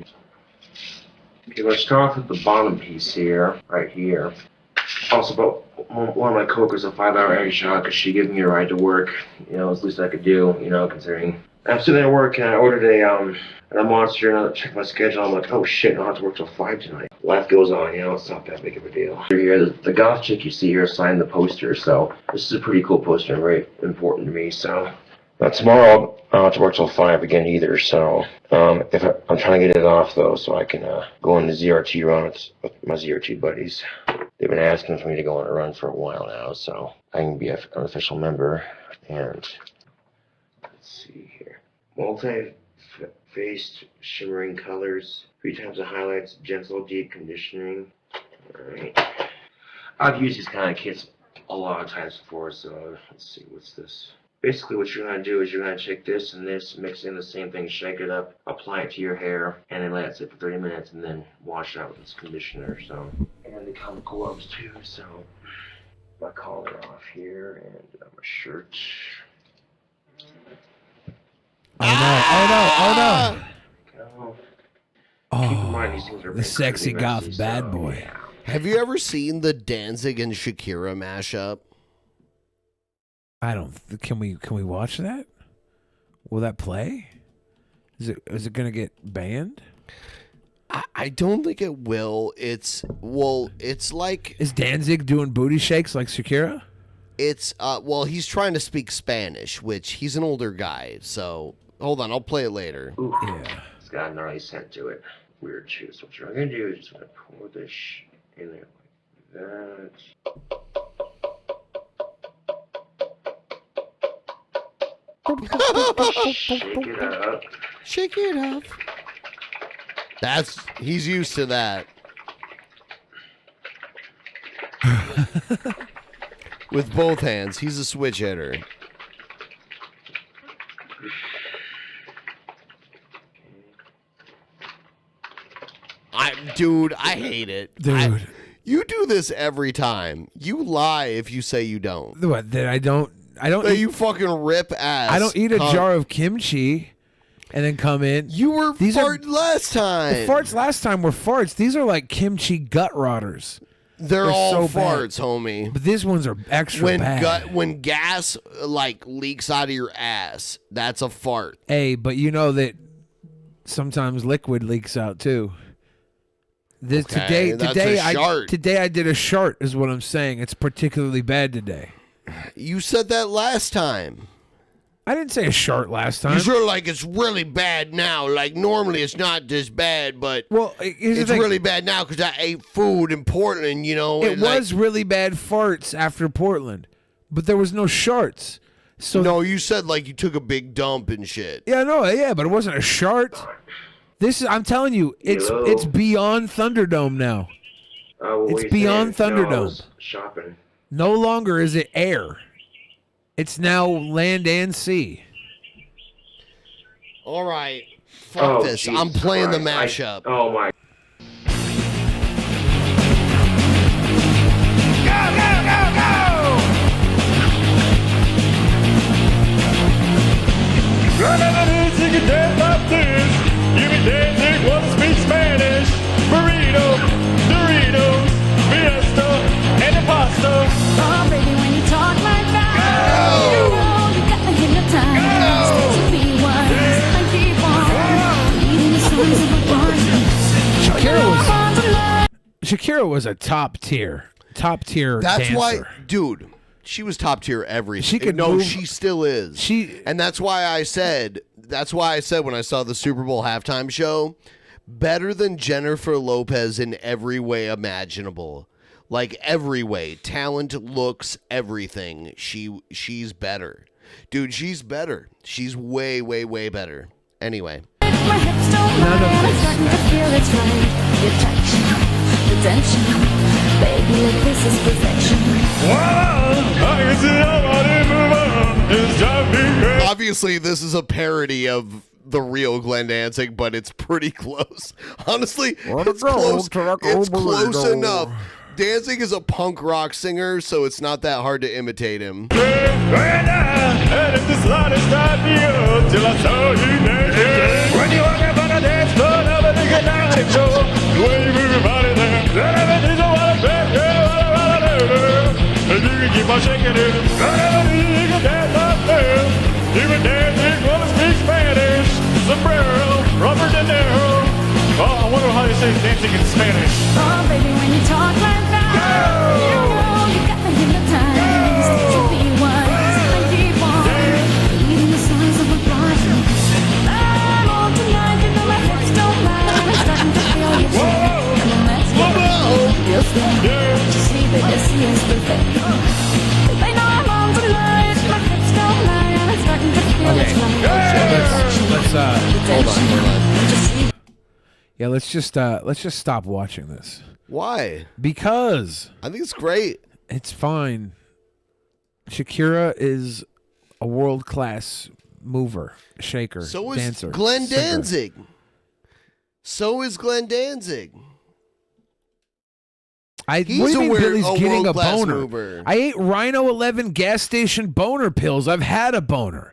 Okay, let's start off with the bottom piece here, right here. Also, but one of my coworkers a 5-hour egg shot because she gave me a ride to work. It's the least I could do, considering. I'm sitting at work and I ordered a Monster and I checked my schedule. I'm like, oh shit, I don't have to work till 5 tonight. Life goes on, it's not that big of a deal. Here, the goth chick you see here signed the poster, so this is a pretty cool poster and very important to me. So tomorrow I don't have to work till 5 again either. So I'm trying to get it off though, so I can go on the ZRT run with my ZRT buddies. They've been asking for me to go on a run for a while now, so I can be an official member. And let's see here, multi-faced shimmering colors, 3 times the highlights, gentle deep conditioning. Alright. I've used these kind of kits a lot of times before, so let's see, what's this? Basically what you're going to do is you're going to take this and this, mix in the same thing, shake it up, apply it to your hair, and then let it sit for 30 minutes and then wash it out with this conditioner. So, and they come with gloves too, so my collar off here and my shirt. Oh no! Keep in mind, these things are The sexy pretty goth messy, bad so, boy. yeah. Have you ever seen the Danzig and Shakira mashup? I don't. Can we watch that? Will that play? Is it gonna get banned? I don't think it will. It's like, Is Danzig doing booty shakes like Shakira? it's he's trying to speak Spanish, which he's an older guy. So hold on, I'll play it later. Ooh, Yeah. it's got a gnarly scent to it. Weird chew. So what you're gonna do is just gonna pour this in there like that. Shake it up. Shake it up. He's used to that. With both hands, he's a switch hitter. Dude, I hate it. Dude. You do this every time. You lie if you say you don't. What? That I don't. That you fucking rip ass. I don't eat a jar of kimchi and then come in. You were farting last time. The farts last time were farts. These are like kimchi gut rotters. They're all so bad. farts, homie. But these ones are extra bad. When gas leaks out of your ass, that's a fart. Hey, but you know that sometimes liquid leaks out too. Today I did a shart is what I'm saying. It's particularly bad today. You said that last time. I didn't say a shart last time. You sure like it's really bad now. Like normally it's not this bad, but it's really bad now because I ate food in Portland, you know. It was really bad farts after Portland, but there was no sharts. So no, you said like you took a big dump and shit. Yeah, but it wasn't a shart. I'm telling you, it's beyond Thunderdome now. It's beyond Thunderdome. No, I was shopping. No longer is it air. It's now land and sea. All right. Fuck this. Jesus I'm playing the Christ. mashup. Oh my. You be dancing, wanna speak Spanish. Burrito, Doritos, Fiesta, and Pasta. Oh, baby, when you talk like that, you know you got me hypnotized. To be wise, I keep on reading the songs of a Shakira was a top tier That's dancer. why, dude, she was top tier everything. She could no, move- she still is. And that's why I said when I saw the Super Bowl halftime show, better than Jennifer Lopez in every way imaginable. Like every way. Talent, looks, everything. She's better. Dude, she's better. She's way, way, way better. Anyway. none of this. Starting to feel it's right. Your touch, the tension, baby, like this is perfection. Obviously, this is a parody of the real Glenn Danzig, but it's pretty close. Honestly, it's close. It's close enough. Danzig is a punk rock singer, so it's not that hard to imitate him. When you walk up on a dance floor, nobody can now show the way you move your body there. Whatever it is, I wanna bet, and you can keep on shaking it. Whatever it is, you can dance up there. You can dance, you wanna speak Spanish. Sombrero, Robert De Niro. Oh, I wonder how you say dancing in Spanish. Oh, baby, when you talk like that, you know you got me hypnotized. To be wise, I keep on reading the signs of a blossom. I'm on tonight, you know my hips don't lie. I'm starting to feel your touch. Come on, let's go. Feel slow. You see, baby, see it's perfect. They know I'm on tonight. My hips don't lie. I'm starting to feel it's right. Let's hold on. Yeah, let's just stop watching this. Why? Because I think it's great. It's fine. Shakira is a world-class mover, shaker, So is dancer, Glenn singer. Danzig. So is Glenn Danzig. What do you mean Billy's getting a boner? Mover. I ate Rhino 11 gas station boner pills. I've had a boner.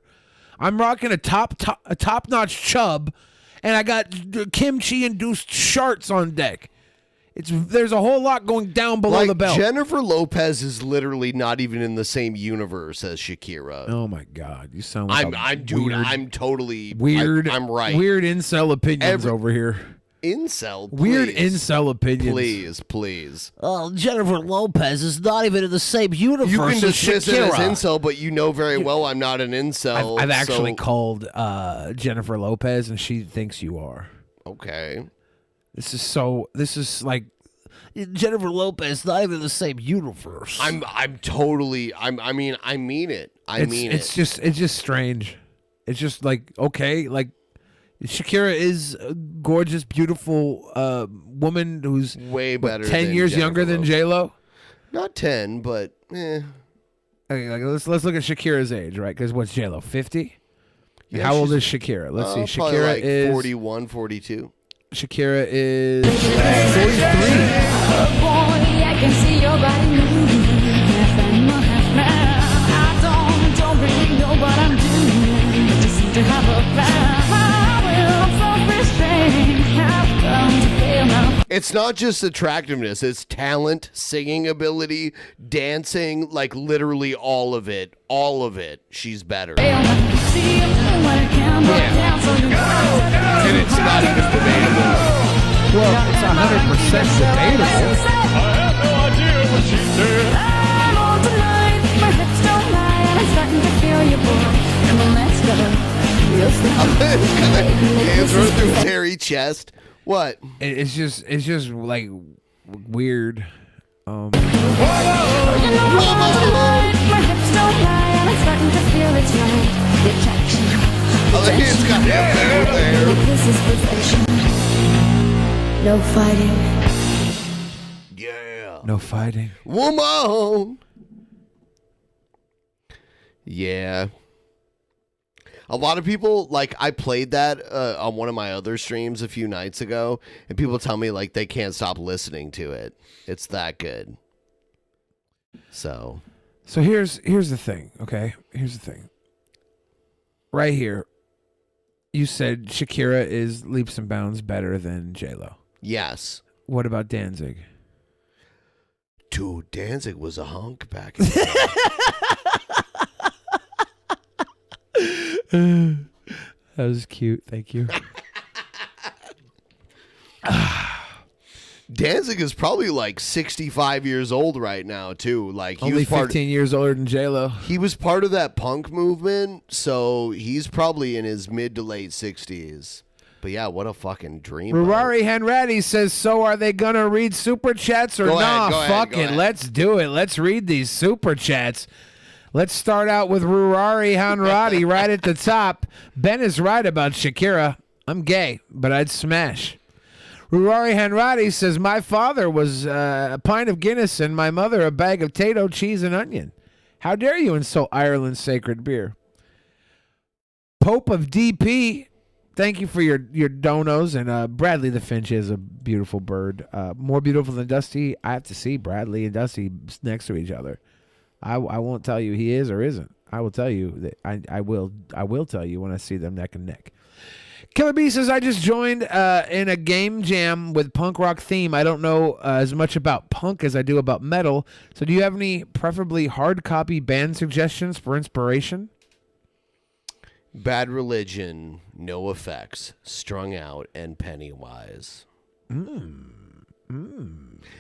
I'm rocking a top-notch chub, and I got kimchi-induced sharts on deck. There's a whole lot going down below the belt. Jennifer Lopez is literally not even in the same universe as Shakira. Oh my God, you sound like I'm totally weird. I'm right. Weird incel opinions over here. Incel, please. Weird incel opinions. Please. Oh, Jennifer Lopez is not even in the same universe You can as dismiss it as Shakira. incel, but you know very well I'm not an incel. I've actually so- called Jennifer Lopez, and she thinks you are. Okay. This is like Jennifer Lopez not even in the same universe. I mean it. It's just strange. It's just like, okay, like Shakira is a gorgeous, beautiful woman who's way better 10 than years Jennifer younger than Lopez. J-Lo. Not 10, but Okay, like let's look at Shakira's age, right? Because what's J-Lo, 50? Yeah, How old she's- is Shakira? Let's see. probably Shakira like is 41, 42. Shakira is 43. Oh boy, I can see your body moving, half animal, half man. I don't really know what I'm doing, but just seem to have a plan. My will, self-restraint, have come to fail now. It's not just attractiveness, it's talent, singing ability, dancing, like literally all of it. All of it. She's better. And it's not even debatable. Well, it's 100% debatable. I have no idea what she said. I'm on tonight, my hips don't lie, I'm starting to feel your boy. Come on, let's Hands run through his hairy chest. What? It's just like weird. My hips don't lie, and I'm starting to feel it's right. The attraction. It's got This is perfection. No fighting. Yeah. No fighting. Woman. Yeah. A lot of people, like, I played that on one of my other streams a few nights ago, and people tell me, like, they can't stop listening to it. It's that good. So here's the thing, okay? Here's the thing. Right here, you said Shakira is leaps and bounds better than J-Lo. Yes. What about Danzig? Dude, Danzig was a hunk back in the That was cute. Thank you. Danzig is probably like 65 years old right now, too. Like he Only was 15 years older than J-Lo. He was part of that punk movement, so he's probably in his mid to late 60s. But yeah, what a fucking dream. Rurari Henretti says, so are they going to read super chats or Go ahead, nah? go ahead, Fuck go it. ahead. Let's do it. Let's read these super chats. Let's start out with Rurari Henretti right at the top. Ben is right about Shakira. I'm gay, but I'd smash. Rurari Henretti says, my father was a pint of Guinness and my mother a bag of potato, cheese, and onion. How dare you insult Ireland's sacred beer? Pope of DP, thank you for your donos. And Bradley the Finch is a beautiful bird. More beautiful than Dusty. I have to see Bradley and Dusty next to each other. I won't tell you he is or isn't. I will tell you that I will tell you when I see them neck and neck. Killer B says, I just joined in a game jam with punk rock theme. I don't know as much about punk as I do about metal. So do you have any preferably hard copy band suggestions for inspiration? Bad Religion, No Effects, Strung Out, and Pennywise.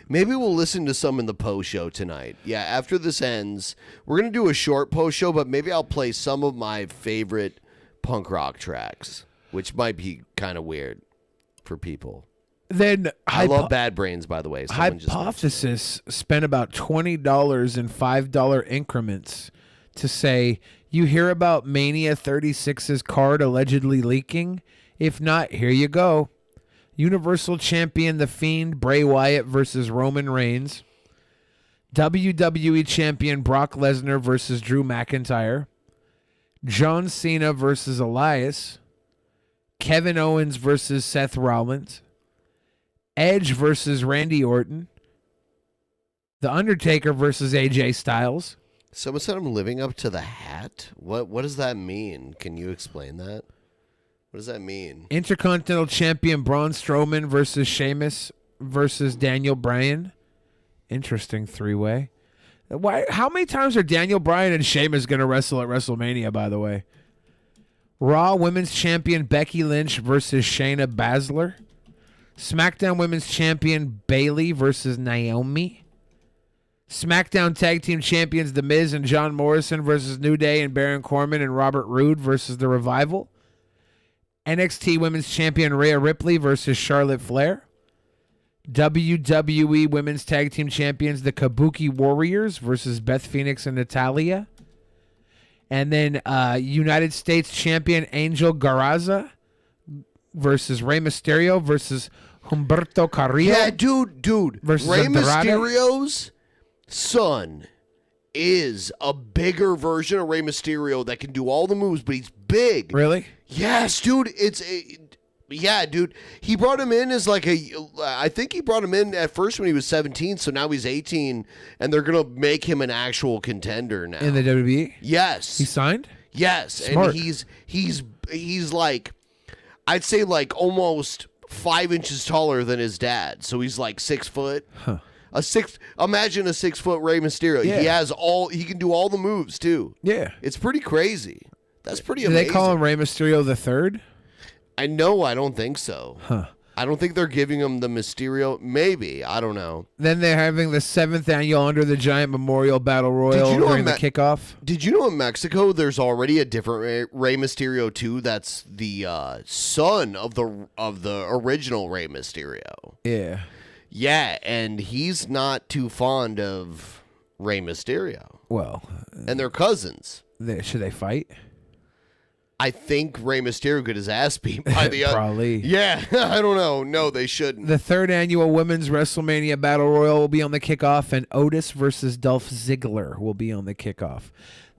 Maybe we'll listen to some in the post show tonight. Yeah, after this ends, we're going to do a short post show, but maybe I'll play some of my favorite punk rock tracks, which might be kind of weird for people. Then I love Bad Brains, by the way. Someone just Hypothesis spent about $20 in $5 increments to say, you hear about Mania 36's card allegedly leaking? If not, here you go. Universal Champion The Fiend Bray Wyatt versus Roman Reigns. WWE Champion Brock Lesnar versus Drew McIntyre. John Cena versus Elias. Kevin Owens versus Seth Rollins. Edge versus Randy Orton. The Undertaker versus AJ Styles. Someone said I'm living up to the hat. What does that mean? Can you explain that? What does that mean? Intercontinental Champion Braun Strowman versus Sheamus versus Daniel Bryan. Interesting three-way. Why? How many times are Daniel Bryan and Sheamus going to wrestle at WrestleMania, by the way? Raw Women's Champion Becky Lynch versus Shayna Baszler. SmackDown Women's Champion Bayley versus Naomi. SmackDown Tag Team Champions The Miz and John Morrison versus New Day and Baron Corbin and Robert Roode versus The Revival. NXT Women's Champion Rhea Ripley versus Charlotte Flair. WWE Women's Tag Team Champions The Kabuki Warriors versus Beth Phoenix and Natalya. And then United States Champion Angel Garza versus Rey Mysterio versus Humberto Carrillo. Yeah, dude. Versus Rey Andrade. Mysterio's son is a bigger version of Rey Mysterio that can do all the moves, but he's big. Really? Yes, dude. Yeah, dude. He brought him in as like I think he brought him in at first when he was 17, so now he's 18, and they're going to make him an actual contender now. In the WWE? Yes. He signed? Yes. Smart. And he's like, I'd say like almost 5 inches taller than his dad. So he's like 6 foot. Huh. Imagine a 6 foot Rey Mysterio. Yeah. He can do all the moves too. Yeah. It's pretty crazy. That's pretty Do amazing. they call him Rey Mysterio the Third? I don't think so. Huh. I don't think they're giving him the Mysterio. Maybe. I don't know. Then they're having the 7th annual Under the Giant Memorial Battle Royal during the kickoff. Did you know in Mexico there's already a different Rey Mysterio too? That's the son of the original Rey Mysterio. Yeah. Yeah, and he's not too fond of Rey Mysterio. Well, and they're cousins. Should they fight? I think Rey Mysterio got his ass beat by the Probably. Yeah, I don't know. No, they shouldn't. The 3rd annual Women's WrestleMania Battle Royal will be on the kickoff, and Otis versus Dolph Ziggler will be on the kickoff.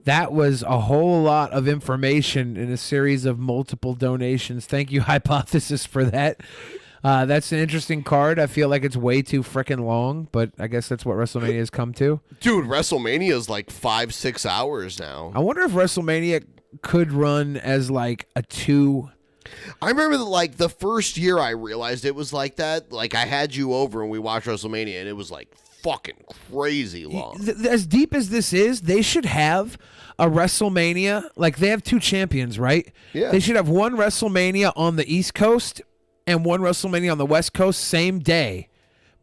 That was a whole lot of information in a series of multiple donations. Thank you, Hypothesis, for that. That's an interesting card. I feel like it's way too freaking long, but I guess that's what WrestleMania has come to. Dude, WrestleMania is like 5-6 hours now. I wonder if WrestleMania could run as like a 2. I remember like the first year I realized it was like that. Like I had you over and we watched WrestleMania and it was like fucking crazy long. As deep as this is, they should have a WrestleMania. Like they have 2 champions, right? Yeah. They should have one WrestleMania on the East Coast and one WrestleMania on the West Coast same day.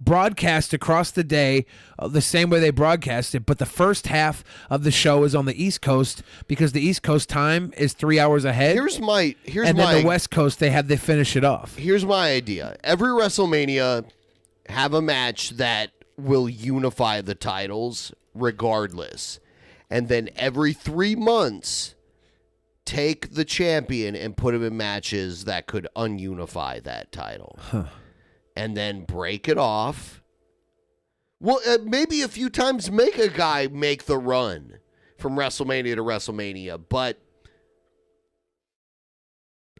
Broadcast across the day the same way they broadcast it, but the first half of the show is on the East Coast because the East Coast time is 3 hours ahead. And then the West Coast they finish it off. Here's my idea. Every WrestleMania have a match that will unify the titles regardless. And then every 3 months take the champion and put him in matches that could ununify that title. And then break it off. Well, maybe a few times make a guy make the run from WrestleMania to WrestleMania, but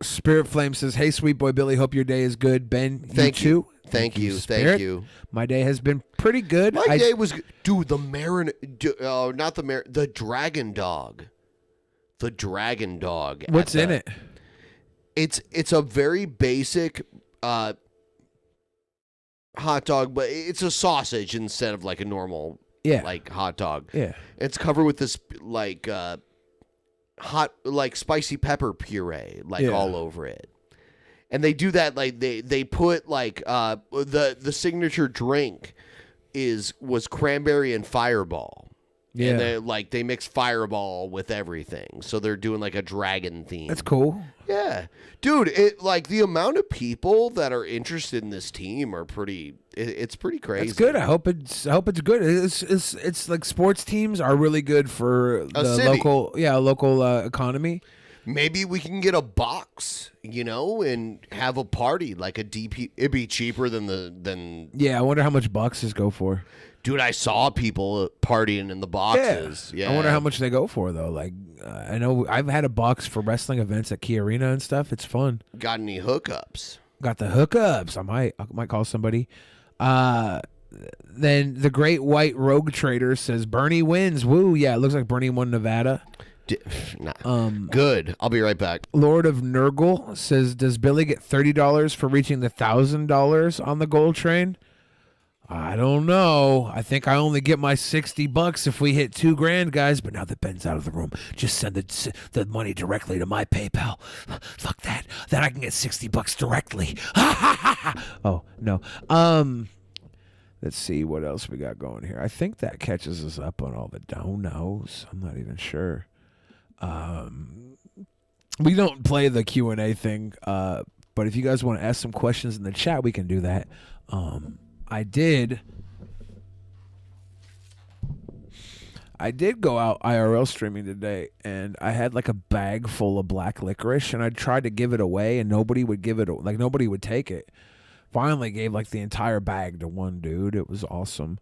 Spirit Flame says, "Hey, sweet boy Billy, hope your day is good. Ben, Thank you you. too. Thank you. Spirit. Thank you. My day has been pretty good. My day was good. Dude, the Dragon Dog. The Dragon Dog. What's in it? It's a very basic hot dog, but it's a sausage instead of like a normal like hot dog. Yeah. It's covered with this like hot like spicy pepper puree all over it. And they do that like they put like the signature drink was cranberry and Fireball. Yeah. And they mix Fireball with everything. So they're doing like a dragon theme. That's cool. Yeah. Dude, the amount of people that are interested in this team are it's pretty crazy. It's good. I hope it's good. It's like sports teams are really good for the city. local economy. Maybe we can get a box, and have a party like a DP. It'd be cheaper than. Yeah, I wonder how much boxes go for. Dude, I saw people partying in the boxes. Yeah. I wonder how much they go for though. Like, I know I've had a box for wrestling events at Key Arena and stuff. It's fun. Got any hookups? Got the hookups. I might call somebody. Then the Great White Rogue Trader says Bernie wins. Woo! Yeah, it looks like Bernie won Nevada. Good. I'll be right back. Lord of Nurgle says, does Billy get $30 for reaching the $1,000 on the gold train? I don't know. I think I only get my $60 if we hit $2,000, guys. But now that Ben's out of the room, just send the money directly to my PayPal. Fuck that. Then I can get $60 directly. Oh no. Let's see what else we got going here. I think that catches us up on all the donos. I'm not even sure. We don't play the Q&A thing, but if you guys want to ask some questions in the chat, we can do that. I did go out IRL streaming today, and I had like a bag full of black licorice, and I tried to give it away, and nobody would take it. Finally gave like the entire bag to one dude. It was awesome.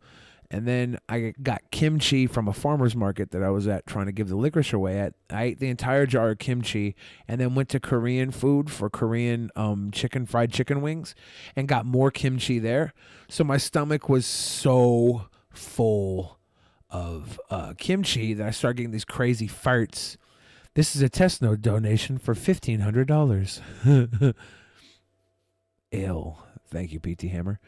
And then I got kimchi from a farmer's market that I was at trying to give the licorice away at. I ate the entire jar of kimchi and then went to Korean food for Korean fried chicken wings and got more kimchi there. So my stomach was so full of kimchi that I started getting these crazy farts. This is a test note donation for $1,500. Ill. Thank you, PT Hammer.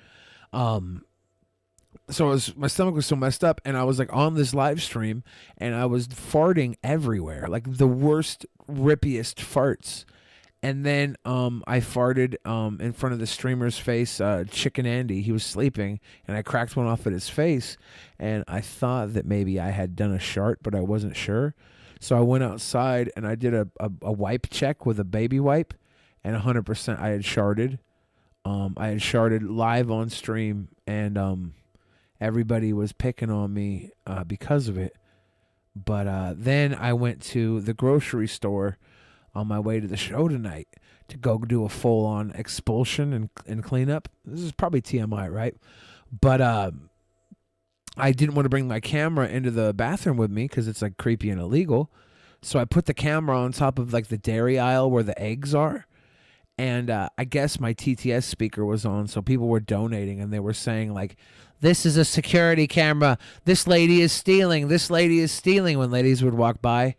So my stomach was so messed up, and I was like on this live stream, and I was farting everywhere, like the worst, rippiest farts. And then I farted in front of the streamer's face, Chicken Andy. He was sleeping, and I cracked one off at his face. And I thought that maybe I had done a shart, but I wasn't sure. So I went outside, and I did a wipe check with a baby wipe, and 100% I had sharted. I had sharted live on stream, and everybody was picking on me because of it. But then I went to the grocery store on my way to the show tonight to go do a full-on expulsion and cleanup. This is probably TMI, right? But I didn't want to bring my camera into the bathroom with me because it's like creepy and illegal. So I put the camera on top of like the dairy aisle where the eggs are. And I guess my TTS speaker was on, so people were donating, and they were saying like, "This is a security camera. This lady is stealing. This lady is stealing," when ladies would walk by.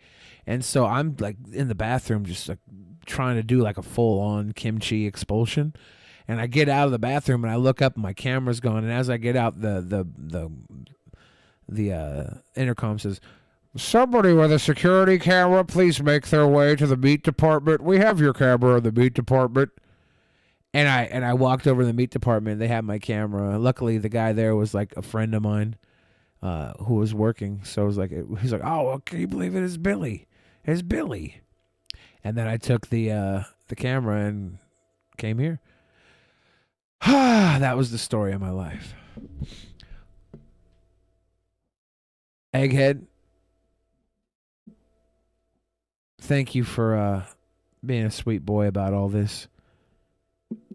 And so I'm like in the bathroom just like trying to do like a full-on kimchi expulsion. And I get out of the bathroom and I look up and my camera's gone. And as I get out, the intercom says, "Somebody with a security camera, please make their way to the meat department. We have your camera in the meat department." And I walked over to the meat department. They had my camera. Luckily, the guy there was like a friend of mine who was working. So I was like, he's like, "Oh, well, can you believe it? It's Billy. It's Billy." And then I took the camera and came here. That was the story of my life. Egghead, thank you for being a sweet boy about all this.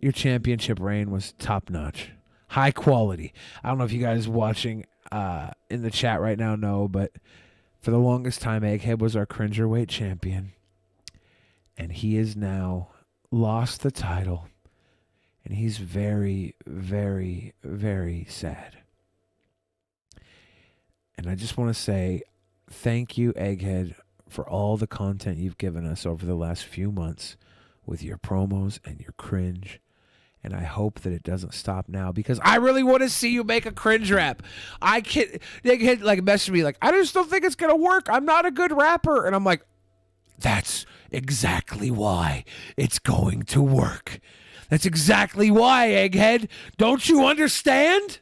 Your championship reign was top notch, high quality. I don't know if you guys watching in the chat right now know, but for the longest time, Egghead was our cringerweight champion, and he has now lost the title, and he's very, very, very sad. And I just want to say thank you, Egghead, for all the content you've given us over the last few months with your promos and your cringe. And I hope that it doesn't stop now, because I really want to see you make a cringe rap. Egghead like messaged me like, "I just don't think it's going to work. I'm not a good rapper." And I'm like, that's exactly why it's going to work. That's exactly why, Egghead. Don't you understand?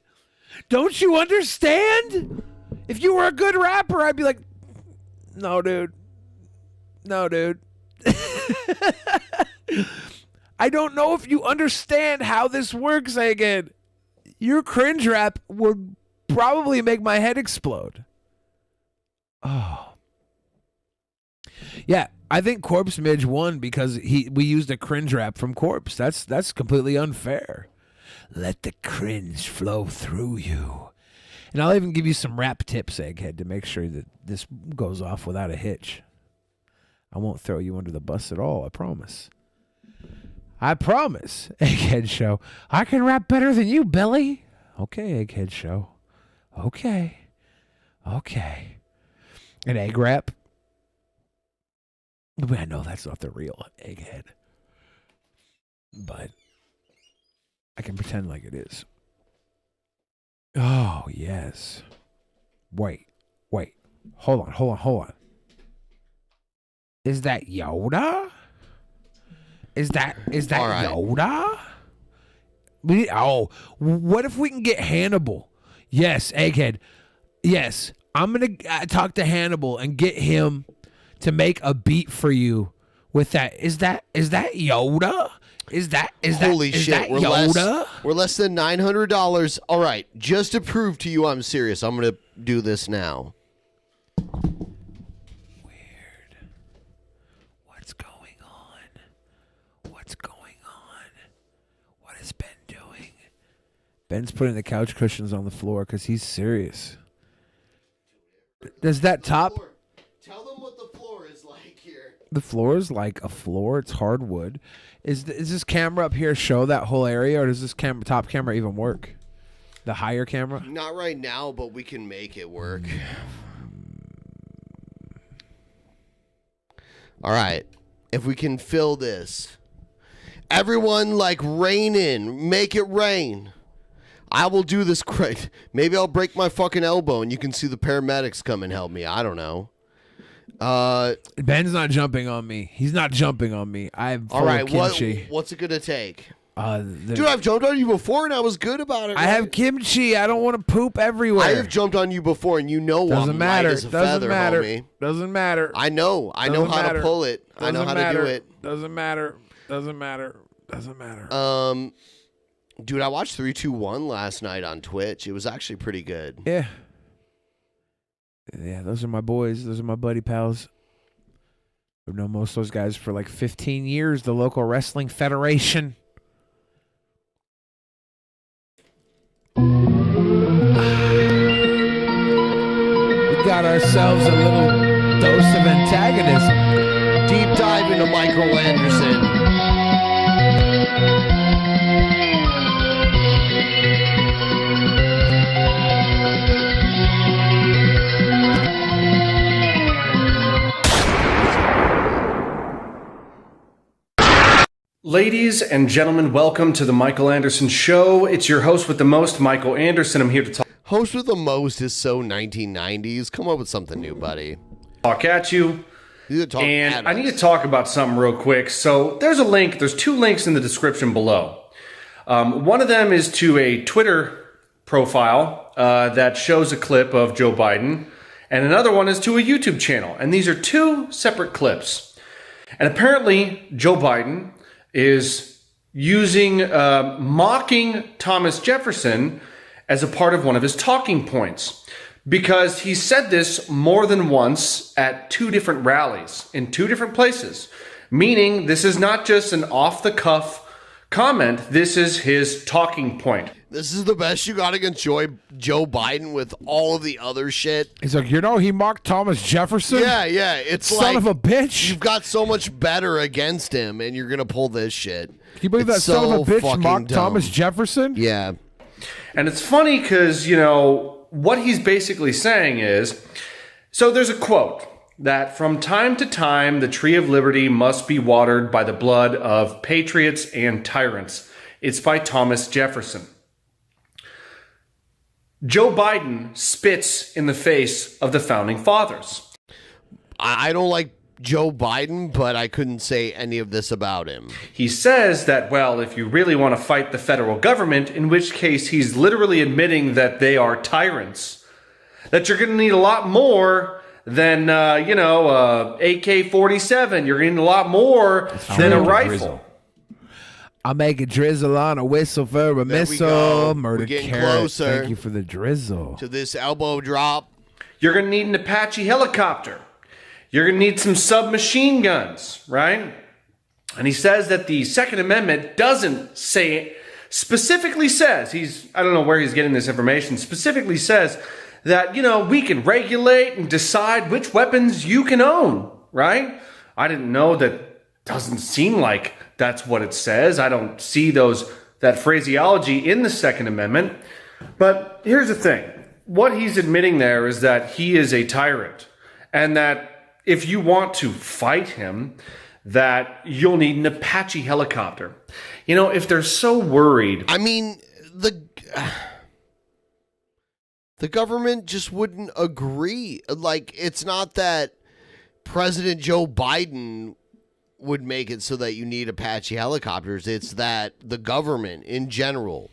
Don't you understand? If you were a good rapper, I'd be like, no, dude. No, dude. I don't know if you understand how this works, Egghead. Your cringe rap would probably make my head explode. Oh. Yeah, I think Corpse Midge won because we used a cringe rap from Corpse. That's completely unfair. Let the cringe flow through you. And I'll even give you some rap tips, Egghead, to make sure that this goes off without a hitch. I won't throw you under the bus at all, I promise. I promise, Egghead Show. I can rap better than you, Billy. Okay, Egghead Show. Okay. An egg rap? I know that's not the real Egghead. But I can pretend like it is. Oh, yes. Wait. Hold on. Is that Yoda? Is that right. Yoda? What if we can get Hannibal? Yes, Egghead. Yes, I'm going to talk to Hannibal and get him to make a beat for you with that. Is that Yoda? Holy shit, that Yoda? We're less than $900. All right, just to prove to you I'm serious, I'm going to do this now. Ben's putting the couch cushions on the floor because he's serious. Does that top? Tell them what the floor is like here. The floor is like a floor. It's hardwood. Is this camera up here show that whole area, or does this top camera even work? The higher camera? Not right now, but we can make it work. All right. If we can fill this. Everyone, like, rain in. Make it rain. I will do this great. Maybe I'll break my fucking elbow and you can see the paramedics come and help me. I don't know. Ben's not jumping on me. He's not jumping on me. I'm full All right, of kimchi. what's it gonna take? Dude, I've jumped on you before, and I was good about it. I have kimchi. I don't want to poop everywhere. I have jumped on you before, and you know Doesn't I'm matter. light as a Doesn't feather, matter. homie. Doesn't matter. I know. I know how to pull it. I know how to do it. Doesn't matter. Doesn't matter. Doesn't matter. Dude, I watched 3-2-1 last night on Twitch. It was actually pretty good. Yeah. Yeah, those are my boys. Those are my buddy pals. I've known most of those guys for like 15 years. The local wrestling federation. We got ourselves a little dose of antagonism. Deep dive into Micheal Anderson. Ladies and gentlemen, welcome to the Micheal Anderson Show. It's your host with the most, Micheal Anderson. I'm here to Host with the most is so 1990s. Come up with something new, buddy. talk at you. And I need to talk about something real quick. So there's a link. There's two links in the description below. One of them is to a Twitter profile that shows a clip of Joe Biden. And another one is to a YouTube channel. And these are two separate clips. And apparently, Joe Biden is mocking Thomas Jefferson as a part of one of his talking points, because he said this more than once at two different rallies in two different places, meaning this is not just an off-the-cuff comment, this is his talking point. This is the best you got against Joe Biden with all of the other shit. He's like, he mocked Thomas Jefferson? Yeah. It's Son of a bitch. You've got so much better against him, and you're going to pull this shit. Can you believe that son of a bitch mocked Thomas Jefferson? Yeah. And it's funny because, what he's basically saying is, so there's a quote that from time to time, the tree of liberty must be watered by the blood of patriots and tyrants. It's by Thomas Jefferson. Joe Biden spits in the face of the founding fathers. I don't like Joe Biden, but I couldn't say any of this about him. He says that, well, if you really want to fight the federal government, in which case he's literally admitting that they are tyrants, that you're going to need a lot more than, AK-47. You're going to need a lot more than a rifle. I'll make a drizzle on a whistle for a missile. Murder We're getting carrot. closer. Thank you for the drizzle. To this elbow drop. You're going to need an Apache helicopter. You're going to need some submachine guns, right? And he says that the Second Amendment doesn't say, specifically says, I don't know where he's getting this information, specifically says that, we can regulate and decide which weapons you can own, right? I didn't know that. Doesn't seem like that's what it says. I don't see that phraseology in the Second Amendment. But here's the thing. What he's admitting there is that he is a tyrant, and that if you want to fight him, that you'll need an Apache helicopter. If they're so worried. I mean, the government just wouldn't agree. Like, it's not that President Joe Biden would make it so that you need Apache helicopters. It's that the government in general,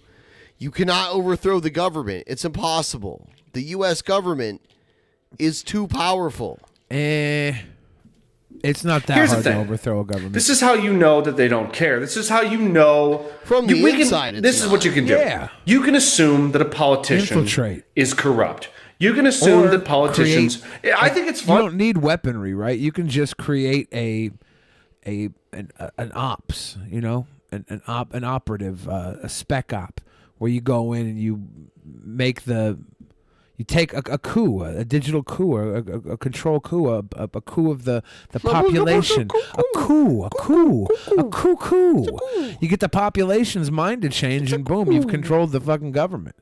you cannot overthrow the government. It's impossible. The U.S. government is too powerful. It's not that Here's the hard to thing. overthrow a government. This is how you know that they don't care. This is how you know from the inside. This is what you can do. Yeah. You can assume that a politician Infiltrate. is corrupt. You can assume Or that politicians. I think it's fun. You don't need weaponry, right? You can just create an ops, an operative, a spec op, where you go in and you take a coup, a digital coup, a control coup, a coup of the population, a coup. You get the population's mind to change, and boom, you've controlled the fucking government.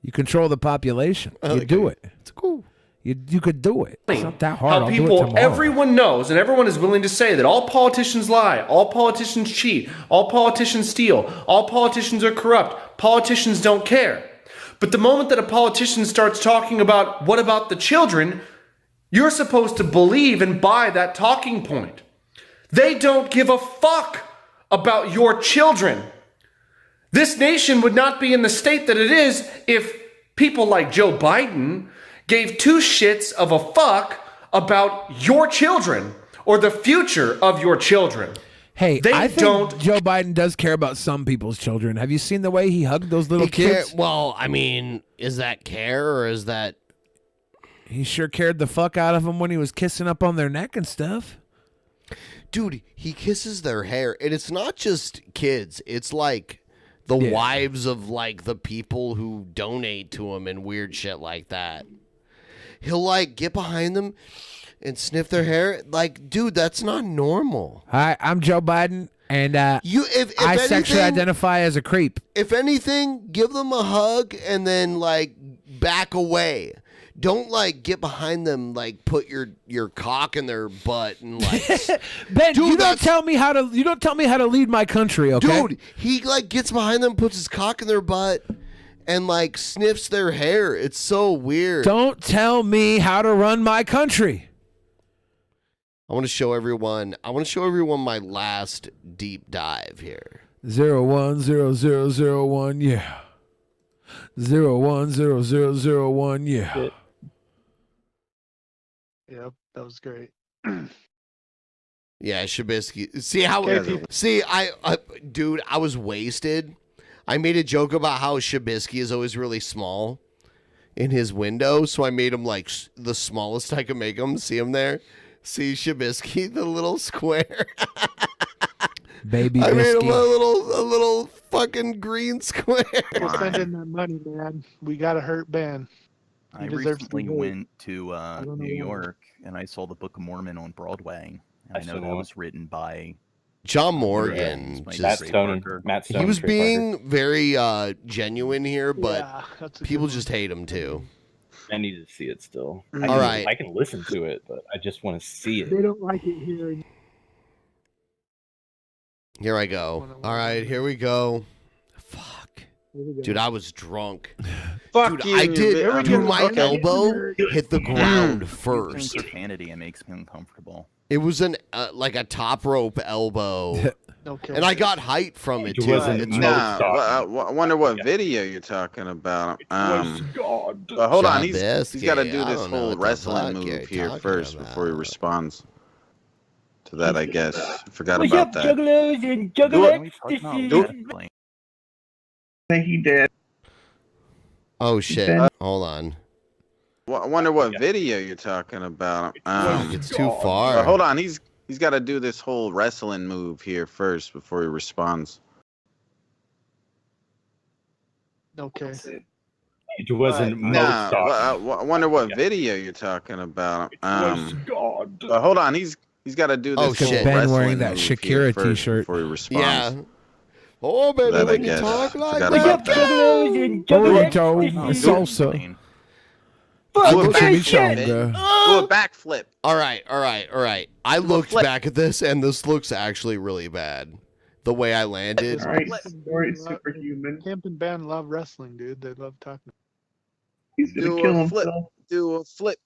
You control the population. You do it. It's cool. You could do it. It's not that hard. How people, everyone knows, and everyone is willing to say that all politicians lie, all politicians cheat, all politicians steal, all politicians are corrupt, politicians don't care. But the moment that a politician starts talking about what about the children, You're supposed to believe and buy that talking point. They don't give a fuck about your children. This nation would not be in the state that it is if people like Joe Biden gave two shits of a fuck about your children or the future of your children. Hey, They I think don't- Joe Biden does care about some people's children. Have you seen the way he hugged those little He care- kids? well, I mean, is that care or is that... He sure cared the fuck out of them when he was kissing up on their neck and stuff. Dude, he kisses their hair. And it's not just kids. It's like the wives of like the people who donate to him and weird shit like that. He'll like get behind them and sniff their hair. Like, dude, that's not normal. Hi, I'm Joe Biden, and if I sexually anything- identify as a creep. If anything, give them a hug and then like back away. Don't like get behind them, like put your cock in their butt and like. Ben, Dude, you don't tell me how to lead my country, okay? Dude, he like gets behind them, puts his cock in their butt, and like sniffs their hair. It's so weird. Don't tell me how to run my country. I want to show everyone. My last deep dive here. 010001, yeah. 010001, yeah. Yep, that was great. Yeah, Shabisky. See how? Okay, See, dude, I was wasted. I made a joke about how Shabisky is always really small in his window, so I made him like the smallest I could make him. See him there? See Shabisky, the little square. Baby I made him Bisky. a little fucking green square. We're spending that money, man. We gotta hurt Ben. I He deserves to recently be hurt. went to don't know New why. York and I saw the Book of Mormon on Broadway. And I know that was written by John Morgan. my just- Trey Parker. He was being very genuine here, but Yeah, that's a people just hate him too. I need to see it still. All I can, right. I can listen to it, but I just want to see it. They don't like it here. Here I go. All right, here we go. Dude, I was drunk. Fuck Dude, you, I you did. bit- Dude, my okay. elbow hit the ground First first. profanity, it makes me uncomfortable. It was an like a top rope elbow, Okay. and I got height from it It too. wasn't It's- Nah, I wonder what video you're talking about. But hold on, he's got to Shabisky, do I this don't know whole what the wrestling fuck you're move here talking first about. before he responds to that. I guess I forgot What's about up, that. juggalos and Do juggalettes? it. This Do is it. I think he did. Oh shit! Hold on. I wonder what video you're talking about. It's too far. But hold on, he's got to do this whole wrestling move here first before he responds. Okay. It wasn't Nah, Mozart. I wonder what video you're talking about. But hold on, he's got to do this Oh, whole shit. Ben wrestling wearing that move here Shakira first t-shirt. before he responds. Yeah. Oh baby, That I when you guess. talk like Forgot that. about that. juggalos and Burrito, juggalettes. salsa. Do a Fuck back- chimichanga. do a backflip. All right. I looked back at this, and this looks actually really bad. The way I landed. All right, story superhuman. Camp and Ben love wrestling, dude. They love talking. He's gonna Do kill a flip. himself. Do a flip.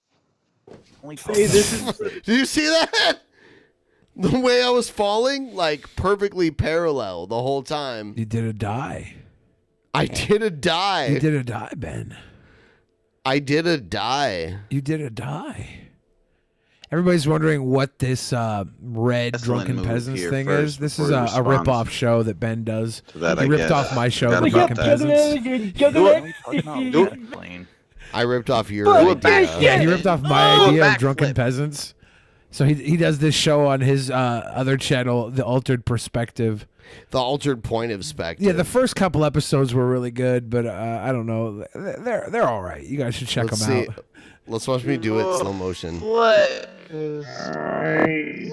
Did you see that? The way I was falling, like perfectly parallel the whole time. You did a die. I did a die. You did a die, Ben. I did a die. You did a die. Everybody's wondering what this red Drunken move Peasants here thing first is. This is before a he responds. rip-off show that Ben does. that He I ripped guess. off my show, Forgot The about Drunken that. Peasants. Juggalos and juggalettes. Do it. I ripped off your Fuck idea. this Yeah, he shit. ripped off my Do a idea of Drunken backflip. Peasants. So he does this show on his other channel, The Altered Perspective. The altered point of perspective. Yeah, the first couple episodes were really good, but I don't know. They're all right. You guys should check Let's them see. out. Let's watch me do it in slow motion. What? Alright.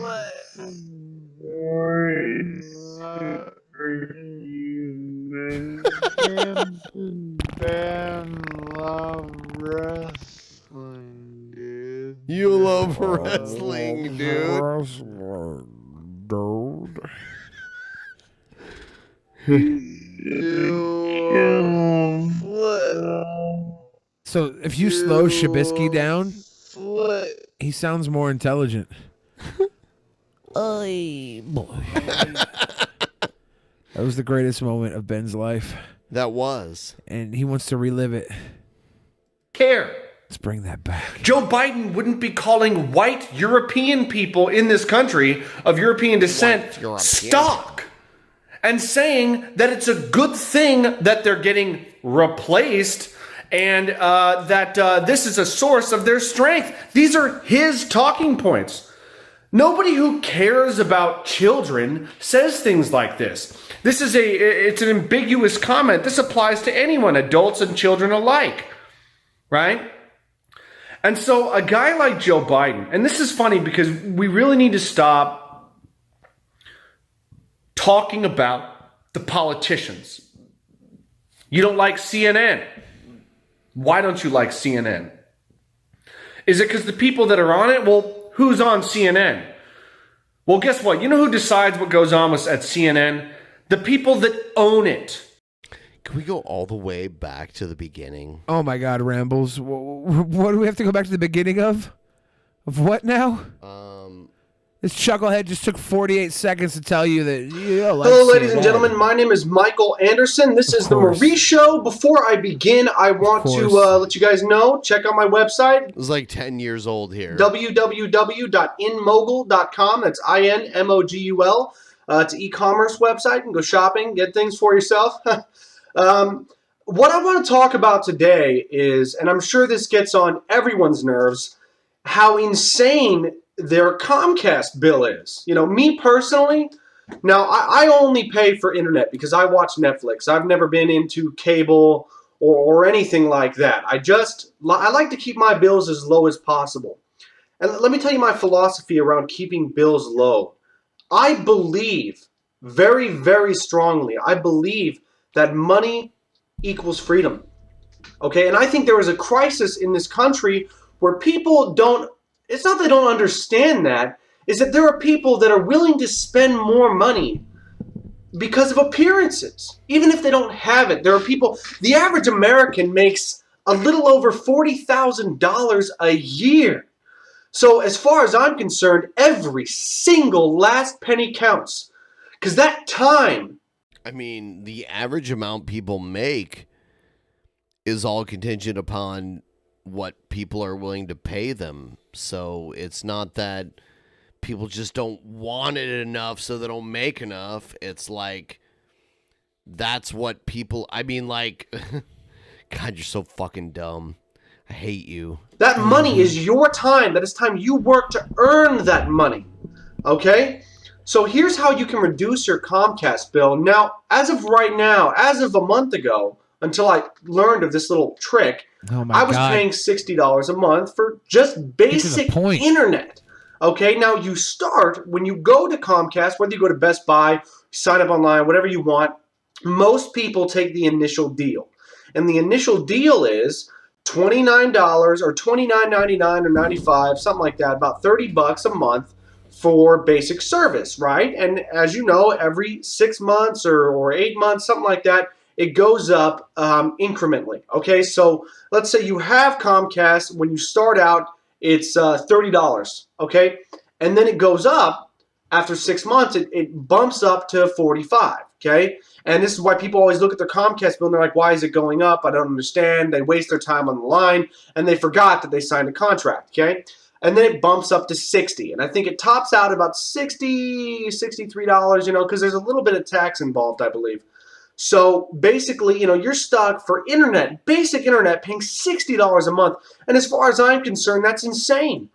Camp and Ben love wrestling, dude. You love wrestling, dude. So if you slow Shabisky down, He sounds more intelligent. Oy, boy. That was the greatest moment of Ben's life. That was. And he wants to relive it. Care. Let's bring that back. Joe Biden wouldn't be calling white European people in this country of European descent stock and saying that it's a good thing that they're getting replaced and that this is a source of their strength. These are his talking points. Nobody who cares about children says things like this. It's an ambiguous comment. This applies to anyone, adults and children alike, right? And so a guy like Joe Biden, and this is funny because we really need to stop talking about the politicians. You don't like CNN. Why don't you like CNN? Is it because the people that are on it? Well, who's on CNN? Well, guess what? You know who decides what goes on at CNN? The people that own it. Can we go all the way back to the beginning? Oh my God, Rambles. What do we have to go back to the beginning of? Of what now? This chucklehead just took 48 seconds to tell you that you don't like Hello, ladies and CNN. gentlemen. My name is Micheal Anderson. This is the course. Marie Show. Before I begin, I want to let you guys know, check out my website. It was like 10 years old here. www.inmogul.com. That's INMOGUL. It's an e-commerce website. You can go shopping, get things for yourself. What I want to talk about today is, and I'm sure this gets on everyone's nerves, how insane their Comcast bill is. You know, me personally, now I only pay for internet because I watch Netflix. I've never been into cable or anything like that. I like to keep my bills as low as possible. And let me tell you my philosophy around keeping bills low. I believe very, very strongly, I believe that money equals freedom. Okay, and I think there is a crisis in this country where people don't, it's not they don't understand that, is that there are people that are willing to spend more money because of appearances, even if they don't have it. There are people, the average American makes a little over $40,000 a year. So as far as I'm concerned, every single last penny counts. Because that time... I mean, the average amount people make is all contingent upon what people are willing to pay them. So it's not that people just don't want it enough so they don't make enough. It's like, that's what people... I mean, like... God, you're so fucking dumb. I hate you. That money is your time. That is time you work to earn that money. Okay? So here's how you can reduce your Comcast bill. Now, as of right now, as of a month ago, until I learned of this little trick, I was paying $60 a month for just basic internet. Okay? Now, you start, when you go to Comcast, whether you go to Best Buy, sign up online, whatever you want, most people take the initial deal. And the initial deal is $29 or $29.99 or $95, something like that, about $30 a month for basic service, right? And as you know, every 6 months or 8 months, something like that, it goes up incrementally. Okay, so let's say you have Comcast. When you start out, it's $30, okay? And then it goes up after 6 months, it bumps up to $45, okay? And this is why people always look at their Comcast bill and they're like, why is it going up? I don't understand. They waste their time on the line and they forgot that they signed a contract, okay? And then it bumps up to $60. And I think it tops out about $60, $63, you know, because there's a little bit of tax involved, I believe. So basically, you know, you're stuck for internet, basic internet, paying $60 a month. And as far as I'm concerned, that's insane.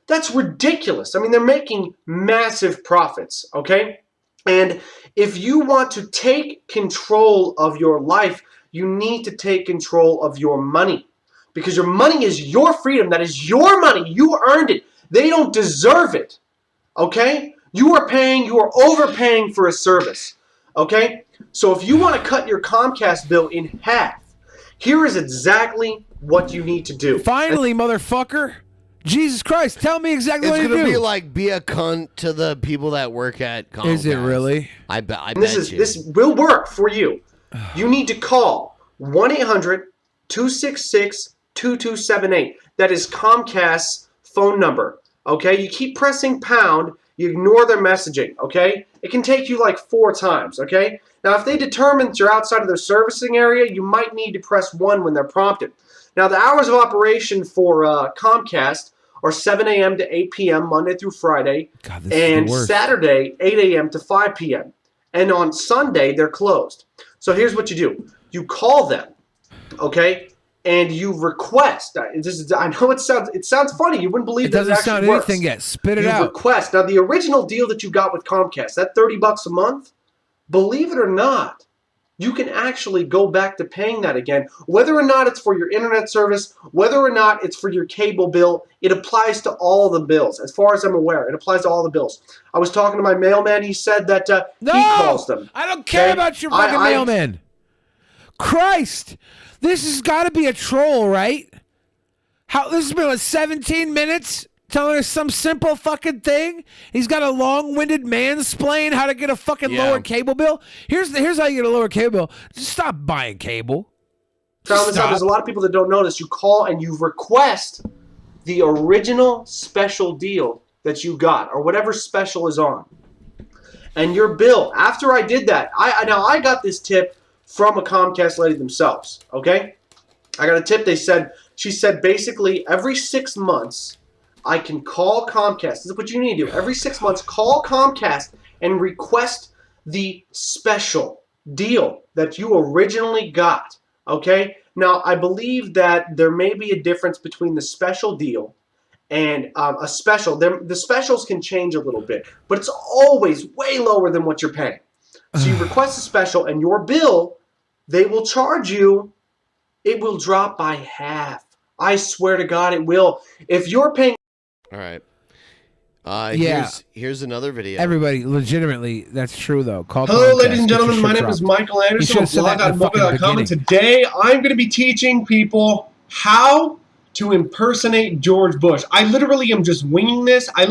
That's ridiculous. I mean, they're making massive profits, okay? And if you want to take control of your life, you need to take control of your money. Because your money is your freedom. That is your money. You earned it. They don't deserve it. Okay? You are overpaying for a service. Okay? So if you want to cut your Comcast bill in half, here is exactly what you need to do. Finally, motherfucker. Jesus Christ, tell me exactly what It's you do. going to be like, be a cunt to the people that work at Comcast. Is it really? I bet you. This will work for you. You need to call 1-800-266-2278. That is Comcast's phone number. Okay, you keep pressing pound, you ignore their messaging. Okay, it can take you like 4 times. Okay, now if they determine that you're outside of their servicing area, you might need to press 1 when they're prompted. Now the hours of operation for Comcast are 7 a.m. to 8 p.m. Monday through Friday, and Saturday 8 a.m. to 5 p.m. And on Sunday they're closed. So here's what you do: you call them, okay, and you request. I know it sounds funny. You wouldn't believe It that doesn't it actually sound works. anything yet. Spit it You out. request. Now the original deal that you got with Comcast, that $30 a month, believe it or not, you can actually go back to paying that again. Whether or not it's for your internet service, whether or not it's for your cable bill, it applies to all the bills. As far as I'm aware, it applies to all the bills. I was talking to my mailman. He said that he calls them. I don't care Okay? about your fucking mailman. Christ, this has got to be a troll, right? How this has been like 17 minutes telling us some simple fucking thing. He's got a long-winded mansplain how to get a fucking lower cable bill. Here's how you get a lower cable bill. Just stop buying cable. Found this out. There's a lot of people that don't know this. You call and you request the original special deal that you got, or whatever special is on. And your bill, after I did that, I got this tip from a Comcast lady themselves, okay? I got a tip. She said basically every 6 months, I can call Comcast. This is what you need to do. Every 6 months, call Comcast and request the special deal that you originally got, okay? Now, I believe that there may be a difference between the special deal and a special. The specials can change a little bit, but it's always way lower than what you're paying. So you request a special, and your bill, they will charge you. It will drop by half. I swear to God, it will. If you're paying... All right. Yeah. Here's another video. Everybody, legitimately, that's true though. Call Hello, Comcast, ladies and get your gentlemen. My shit name is dropped. Micheal You Anderson should've of said that in the fucking blog.mocha.com, and beginning. today I'm going to be teaching people how to impersonate George Bush. I literally am just winging this. I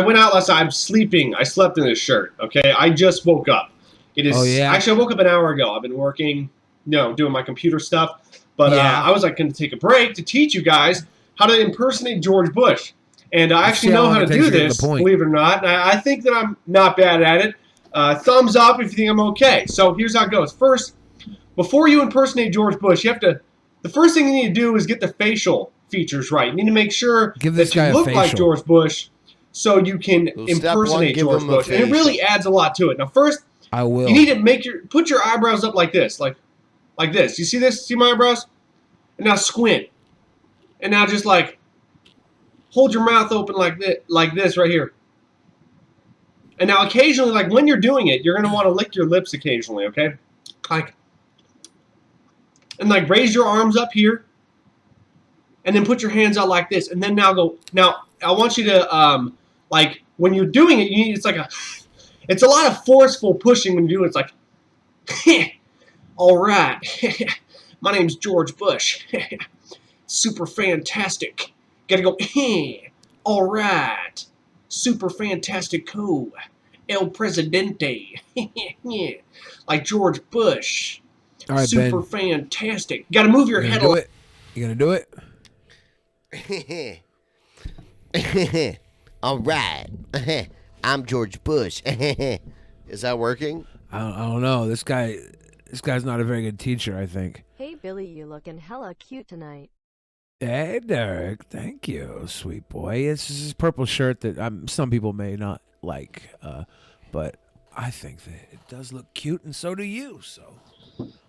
went out last night. I'm sleeping. I slept in this shirt. Okay, I just woke up. It is actually I woke up an hour ago. I've been working, doing my computer stuff. But I was going to take a break to teach you guys how to impersonate George Bush. And I actually know how to do this, believe it or not. And I think that I'm not bad at it. Thumbs up if you think I'm okay. So here's how it goes. First, before you impersonate George Bush, the first thing you need to do is get the facial features right. You need to make sure that you look like George Bush so you can impersonate George Bush. And it really adds a lot to it. Now first, you need to put your eyebrows up like this, like this. You see this? See my eyebrows? And now squint. And now just hold your mouth open like this right here. And now occasionally, when you're doing it, you're going to want to lick your lips occasionally, okay? And raise your arms up here. And then put your hands out like this. And then now I want you to, when you're doing it, it's a lot of forceful pushing when you do it. It's like, all right. My name's George Bush. Super fantastic. Gotta go, all right. Super fantastico. El Presidente. Like George Bush. All right, Super fantastic. You gotta move your head. You gonna do it? All right. I'm George Bush. Is that working? I don't know. This guy's not a very good teacher, I think. Hey, Billy, you looking hella cute tonight. Hey, Derek. Thank you, sweet boy. It's this purple shirt that some people may not like, but I think that it does look cute, and so do you. So,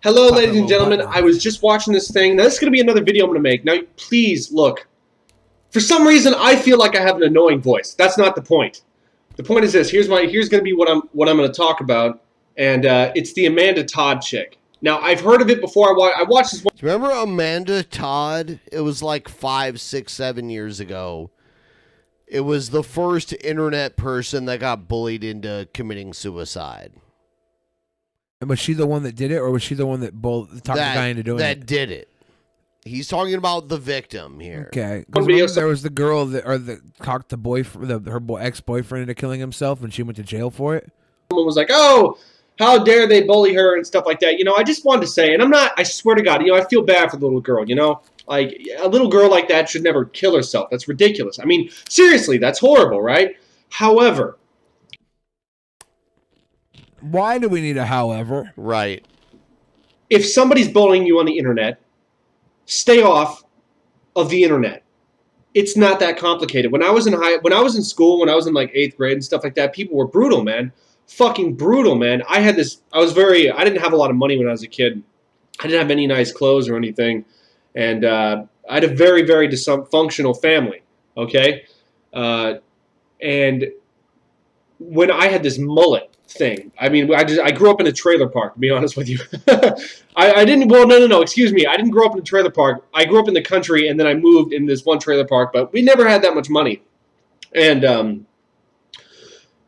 hello, ladies and gentlemen. I was just watching this thing. Now, this is going to be another video I'm going to make. Now, please look. For some reason, I feel like I have an annoying voice. That's not the point. The point is this. Here's going to be what I'm going to talk about, and it's the Amanda Todd chick. Now, I've heard of it before. I watched this one. Remember Amanda Todd? It was like 5, 6, 7 years ago. It was the first internet person that got bullied into committing suicide. And was she the one that did it, or was she the one that talked the guy into doing it? That did it. He's talking about the victim here. Okay. Because there was the girl that talked the boyfriend, her ex-boyfriend into killing himself, and she went to jail for it. Someone was like, oh, how dare they bully her and stuff like that. I just wanted to say, and I swear to God, I feel bad for the little girl, Like, a little girl like that should never kill herself. That's ridiculous. I mean, seriously, that's horrible, right? However, why do we need a however? Right. If somebody's bullying you on the internet, stay off of the internet. It's not that complicated. When I was in school, when I was in like 8th grade and stuff like that, people were brutal, man. Fucking brutal, man. I didn't have a lot of money when I was a kid. I didn't have any nice clothes or anything. And I had a very, very dysfunctional family, okay? And when I had this mullet thing, I mean, I grew up in a trailer park, to be honest with you. Excuse me. I didn't grow up in a trailer park. I grew up in the country, and then I moved in this one trailer park, but we never had that much money. And,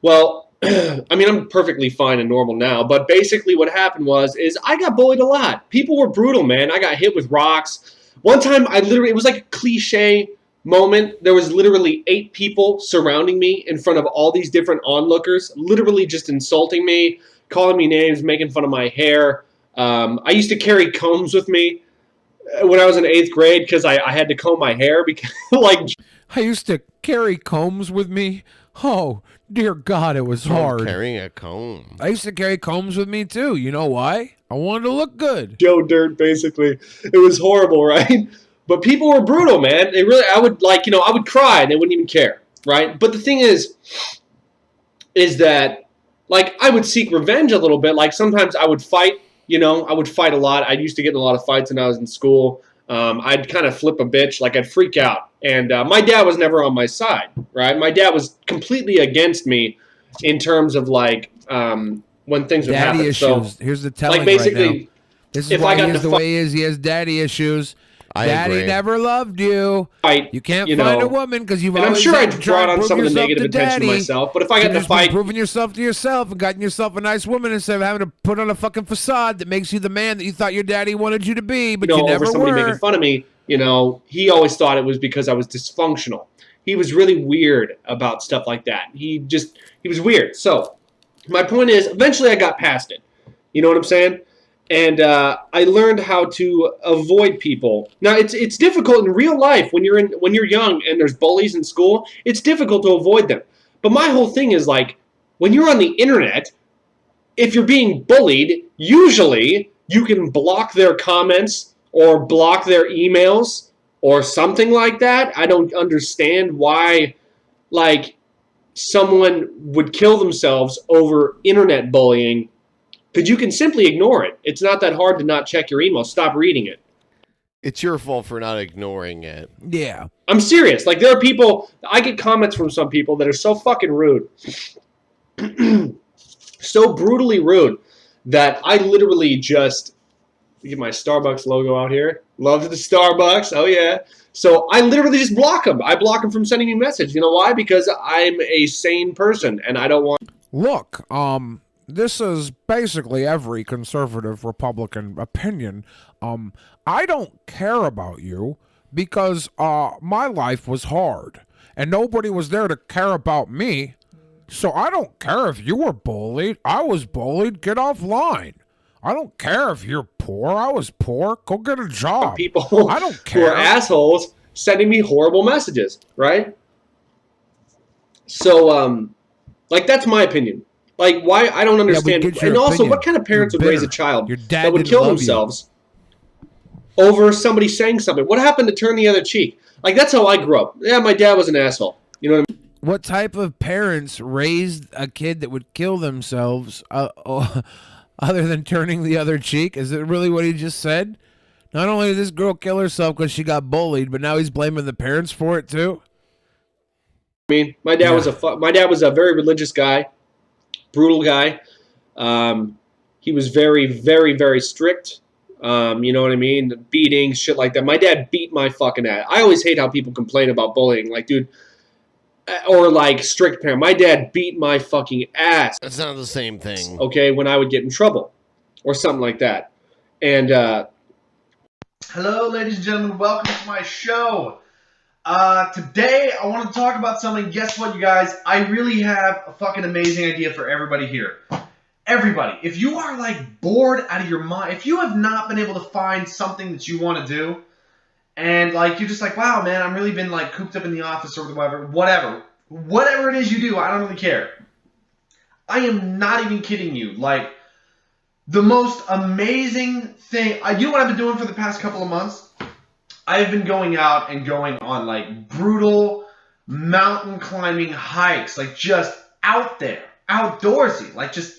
well, I mean, I'm perfectly fine and normal now, but basically what happened is I got bullied a lot. People were brutal, man. I got hit with rocks. One time, it was like a cliche moment. There was literally 8 people surrounding me in front of all these different onlookers, literally just insulting me, calling me names, making fun of my hair. I used to carry combs with me when I was in 8th grade because I had to comb my hair because, like... I used to carry combs with me. Oh, dear God, it was hard. Carrying a comb. I used to carry combs with me, too. You know why? I wanted to look good. Joe Dirt, basically. It was horrible, right? But people were brutal, man. I would cry and they wouldn't even care, right? But the thing is that, like, I would seek revenge a little bit. Like, sometimes I would fight, I would fight a lot. I used to get in a lot of fights when I was in school. I'd kind of flip a bitch, like I'd freak out. And my dad was never on my side, right? My dad was completely against me in terms of, like, when things would happen. Daddy issues. So, here's the telling like, basically, right now. This is why he is the way he is. He has daddy issues. Daddy agree. never loved you. You can't you find know, a woman because you've and I'm always sure I tried to brought on prove some of the yourself negative to attention to daddy. myself. But if I got You've to just been fight, proving yourself to yourself and gotten yourself a nice woman instead of having to put on a fucking facade that makes you the man that you thought your daddy wanted you to be, but you never over somebody were. making fun of me, he always thought it was because I was dysfunctional. He was really weird about stuff like that. He was weird. So my point is, eventually I got past it. You know what I'm saying? And I learned how to avoid people. Now it's difficult in real life when you're young and there's bullies in school. It's difficult to avoid them. But my whole thing is, like, when you're on the internet, if you're being bullied, usually you can block their comments or block their emails or something like that. I don't understand why, like, someone would kill themselves over internet bullying. Because you can simply ignore it. It's not that hard to not check your email. Stop reading it. It's your fault for not ignoring it. Yeah. I'm serious. Like, there are people, I get comments from some people that are so fucking rude. So brutally rude that I literally just, get my Starbucks logo out here. Love the Starbucks. Oh, yeah. So I literally just block them. I block them from sending me a message. You know why? Because I'm a sane person and I don't want... Look, this is basically every conservative Republican opinion. I don't care about you because my life was hard and nobody was there to care about me. So I don't care if you were bullied. I was bullied. Get offline. I don't care if you're poor. I was poor. Go get a job. People I don't care. who are assholes sending me horrible messages, right? So, like, that's my opinion. Like, why? I don't understand. And also, what kind of parents would raise a child that would kill themselves over somebody saying something? What happened to turn the other cheek? Like, that's how I grew up. Yeah, my dad was an asshole. You know what I mean? What type of parents raised a kid that would kill themselves other than turning the other cheek? Is it really what he just said? Not only did this girl kill herself because she got bullied, but now he's blaming the parents for it too? I mean, my dad was a very religious guy. Brutal guy. He was very, very, very strict. You know what I mean? Beatings, shit like that. My dad beat my fucking ass. I always hate how people complain about bullying. Like, dude, or like strict parent. My dad beat my fucking ass. That's not the same thing. Okay, when I would get in trouble or something like that. And hello, ladies and gentlemen. Welcome to my show. Today, I want to talk about something. Guess what, you guys? I really have a fucking amazing idea for everybody here. Everybody, if you are, like, bored out of your mind, if you have not been able to find something that you want to do, And like you're just like, wow, man, I'm really been like cooped up in the office or whatever it is you do, I don't really care. I am not even kidding you. Like the most amazing thing, you know what I've been doing for the past couple of months? I've been going out and going on like brutal mountain climbing hikes, like just out there, outdoorsy, like just.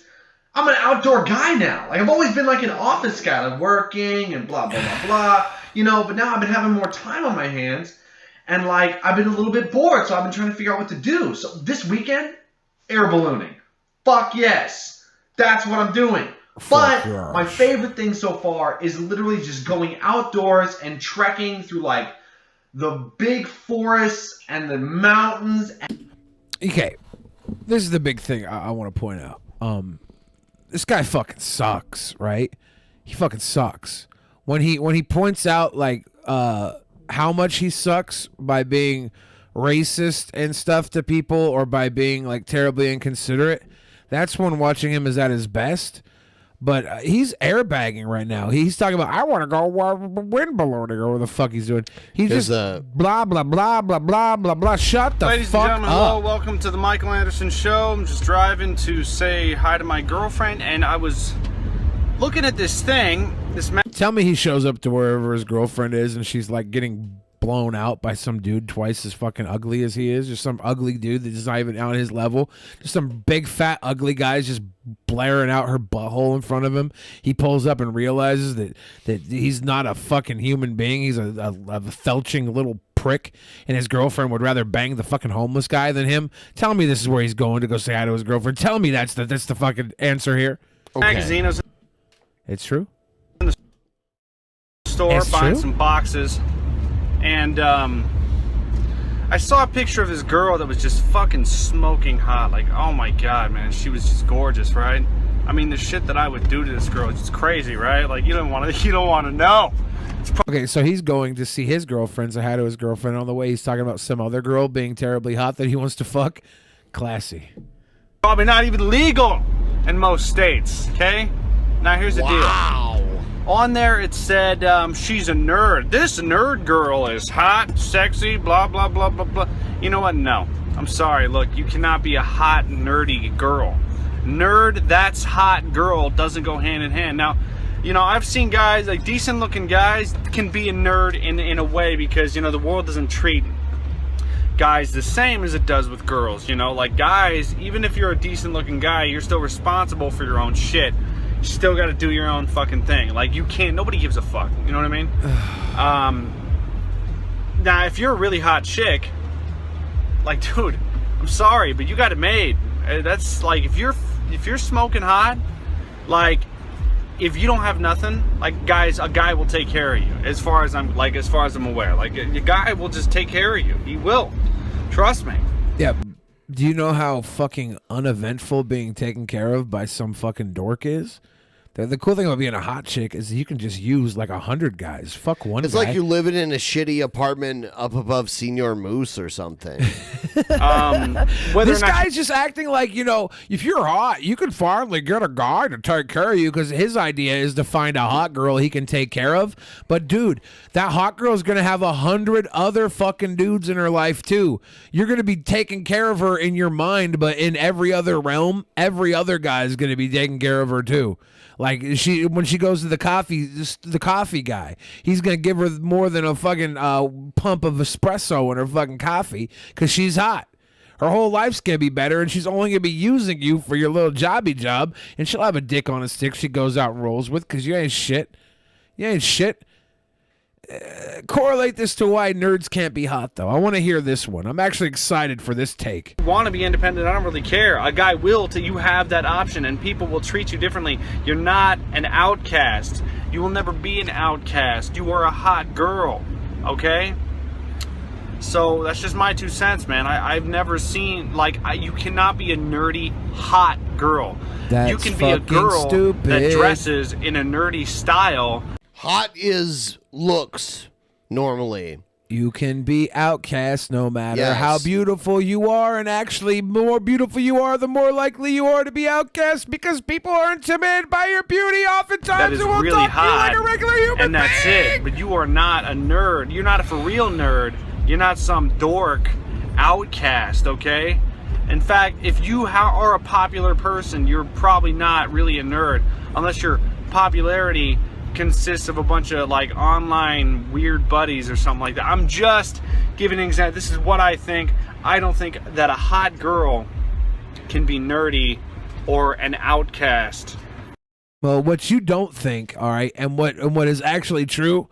I'm an outdoor guy now. Like I've always been like an office guy, like working and blah blah blah blah. You know, but now I've been having more time on my hands, and like I've been a little bit bored, so I've been trying to figure out what to do. So this weekend, air ballooning. Fuck yes, that's what I'm doing. But my favorite thing so far is literally just going outdoors and trekking through like the big forests and the mountains. Okay, this is the big thing I want to point out. This guy fucking sucks, right? He fucking sucks. When he points out like how much he sucks by being racist and stuff to people or by being like terribly inconsiderate, that's when watching him is at his best. But he's airbagging right now. He's talking about, I want to go wind ballooning or whatever the fuck he's doing. He's just blah, blah, blah, blah, blah, blah, blah. Shut the Ladies fuck and gentlemen, up. hello. Welcome to the Micheal Anderson Show. I'm just driving to say hi to my girlfriend, and I was looking at this thing. Tell me he shows up to wherever his girlfriend is and she's like getting blown out by some dude twice as fucking ugly as he is. Just some ugly dude that's not even on his level. Just some big fat ugly guys just blaring out her butthole in front of him. He pulls up and realizes that he's not a fucking human being. He's a felching little prick, and his girlfriend would rather bang the fucking homeless guy than him. Tell me this is where he's going to go say hi to his girlfriend. Tell me that's the fucking answer here. Magazine. I was It's true. in the store It's buying true? some boxes, and I saw a picture of this girl that was just fucking smoking hot. Like, oh my god, man, she was just gorgeous, right? I mean, the shit that I would do to this girl is just crazy, right? Like, you don't want to know. Okay, so he's going to see his girlfriend, say hi to his girlfriend. On the way, he's talking about some other girl being terribly hot that he wants to fuck. Classy. Probably not even legal in most states, okay? Now, here's the deal. On there, it said she's a nerd. This nerd girl is hot, sexy, blah, blah, blah, blah, blah. You know what? No. I'm sorry. Look, you cannot be a hot, nerdy girl. Nerd, that's hot girl doesn't go hand in hand. Now, you know, I've seen guys, like decent-looking guys, can be a nerd in a way because, you know, the world doesn't treat guys the same as it does with girls. You know, like guys, even if you're a decent-looking guy, you're still responsible for your own shit. You still got to do your own fucking thing. Like, you can't, nobody gives a fuck. You know what I mean? Now, if you're a really hot chick, like, dude, I'm sorry, but you got it made. That's like, if you're smoking hot, like, if you don't have nothing, like, guys, a guy will take care of you. As far as I'm aware, like, a guy will just take care of you. He will. Trust me. Yeah. Do you know how fucking uneventful being taken care of by some fucking dork is? The cool thing about being a hot chick is you can just use like 100 guys. Fuck one It's guy. like you living in a shitty apartment up above Senior Moose or something. This guy's just acting like, you know, if you're hot, you can finally get a guy to take care of you because his idea is to find a hot girl he can take care of. But, dude, that hot girl is going to have 100 other fucking dudes in her life, too. You're going to be taking care of her in your mind, but in every other realm, every other guy is going to be taking care of her, too. Like when she goes to the coffee guy, he's gonna give her more than a fucking pump of espresso in her fucking coffee because she's hot. Her whole life's gonna be better, and she's only gonna be using you for your little jobby job. And she'll have a dick on a stick she goes out and rolls with because you ain't shit. You ain't shit. Correlate this to why nerds can't be hot, though. I want to hear this one. I'm actually excited for this take. Want to be independent, I don't really care. A guy will till you have that option, and people will treat you differently. You're not an outcast. You will never be an outcast. You are a hot girl, okay? So that's just my 2 cents, man. I've never seen, like, you cannot be a nerdy, hot girl. That's you can be a girl stupid. that dresses in a nerdy style. Hot is looks, normally. You can be outcast no matter Yes. how beautiful you are, and actually, the more beautiful you are, the more likely you are to be outcast because people are intimidated by your beauty oftentimes that is and will really talk to you hot, like a regular human and that's being. it. But you are not a nerd. You're not a for real nerd. You're not some dork outcast, okay? In fact, if you are a popular person, you're probably not really a nerd unless your popularity consists of a bunch of like online weird buddies or something like that. I'm just giving an example. This is what I think. I don't think that a hot girl can be nerdy or an outcast. Well, what you don't think, all right, and what is actually true,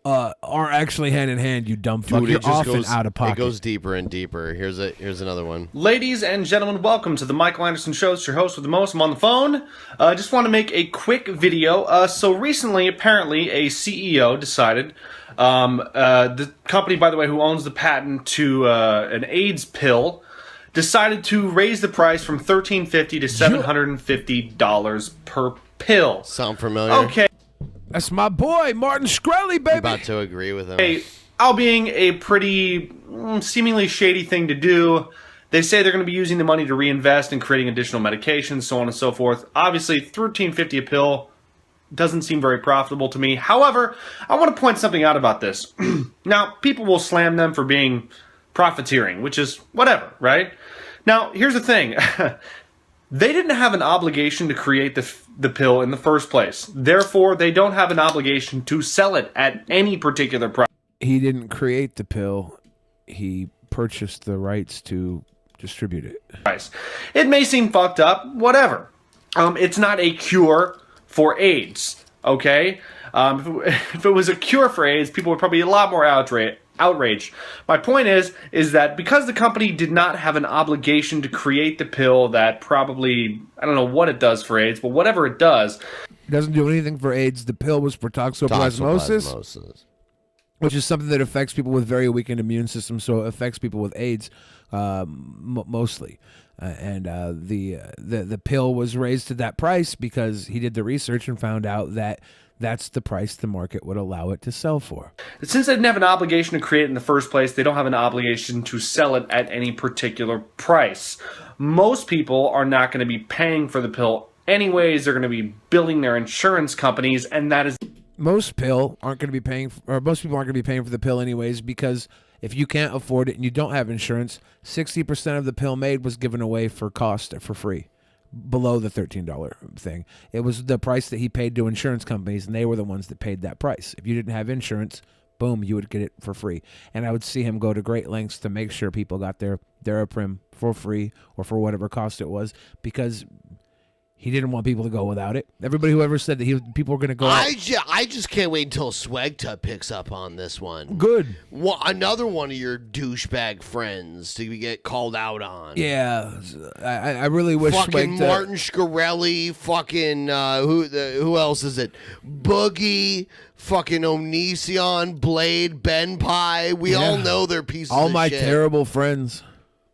are actually hand in hand. You dumb fuck. Dude, You're it just often goes out of pocket. It goes deeper and deeper. Here's another one. Ladies and gentlemen, welcome to the Micheal Anderson Show. It's your host with the most. I'm on the phone. Just want to make a quick video. So recently, apparently, a CEO decided, the company, by the way, who owns the patent to an AIDS pill, decided to raise the price from $13.50 to $750 per pill. Sound familiar? Okay. That's my boy, Martin Shkreli, baby. I'm about to agree with him. Hey, all being a pretty seemingly shady thing to do. They say they're going to be using the money to reinvest in creating additional medications, so on and so forth. Obviously, $13.50 a pill doesn't seem very profitable to me. However, I want to point something out about this. Now, people will slam them for being profiteering, which is whatever, right? Now, here's the thing. They didn't have an obligation to create the pill in the first place. Therefore, they don't have an obligation to sell it at any particular price. He didn't create the pill. He purchased the rights to distribute it. It may seem fucked up, whatever. It's not a cure for AIDS, okay? If it was a cure for AIDS, people would probably be a lot more outraged. My point is that because the company did not have an obligation to create the pill that probably, I don't know what it does for AIDS, but whatever it does. It doesn't do anything for AIDS. The pill was for toxoplasmosis, which is something that affects people with very weakened immune systems, so it affects people with AIDS mostly. The pill was raised to that price because he did the research and found out that that's the price the market would allow it to sell for. Since they didn't have an obligation to create it in the first place, they don't have an obligation to sell it at any particular price. Most people are not going to be paying for the pill anyways. They're going to be billing their insurance companies, and that is... Most people aren't going to be paying for the pill anyways, because if you can't afford it and you don't have insurance, 60% of the pill made was given away for free. Below the $13 thing. It was the price that he paid to insurance companies, and they were the ones that paid that price. If you didn't have insurance, boom, you would get it for free. And I would see him go to great lengths to make sure people got their Daraprim for free or for whatever cost it was, because he didn't want people to go without it. Everybody who ever said that people were going to go out. I just can't wait until Swagtub picks up on this one. Good. Another one of your douchebag friends to get called out on. Yeah, I really wish fucking Martin Shkreli, fucking who else is it? Boogie, fucking Onision, Blade, BENPAI. We all know they're pieces of shit. All my terrible friends.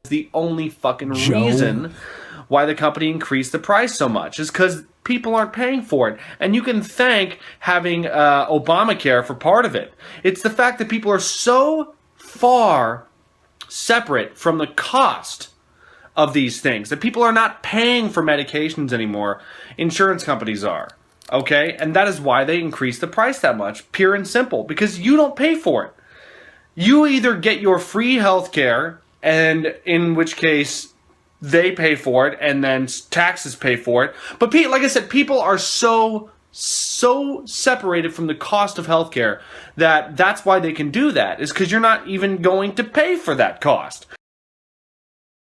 The only fucking reason why the company increased the price so much is because people aren't paying for it. And you can thank having Obamacare for part of it. It's the fact that people are so far separate from the cost of these things that people are not paying for medications anymore. Insurance companies are. Okay? And that is why they increased the price that much. Pure and simple. Because you don't pay for it. You either get your free health care, and in which case they pay for it, and then taxes pay for it. But like I said, people are so separated from the cost of healthcare that's why they can do that, is because you're not even going to pay for that cost.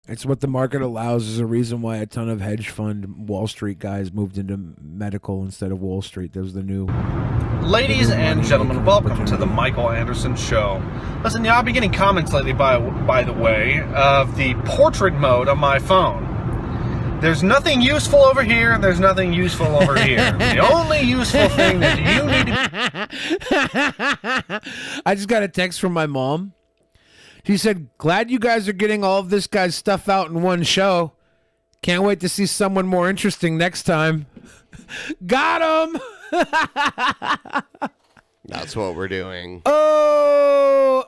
It's what the market allows. Is a reason why a ton of hedge fund Wall Street guys moved into medical instead of Wall Street. That was the new... Ladies and gentlemen, welcome to the Micheal Anderson Show. Listen, I've been getting comments lately, by the way, of the portrait mode on my phone. There's nothing useful over here, and there's nothing useful over here. The only useful thing that you need to... I just got a text from my mom. She said, glad you guys are getting all of this guy's stuff out in one show. Can't wait to see someone more interesting next time. Got him! That's what we're doing. Oh!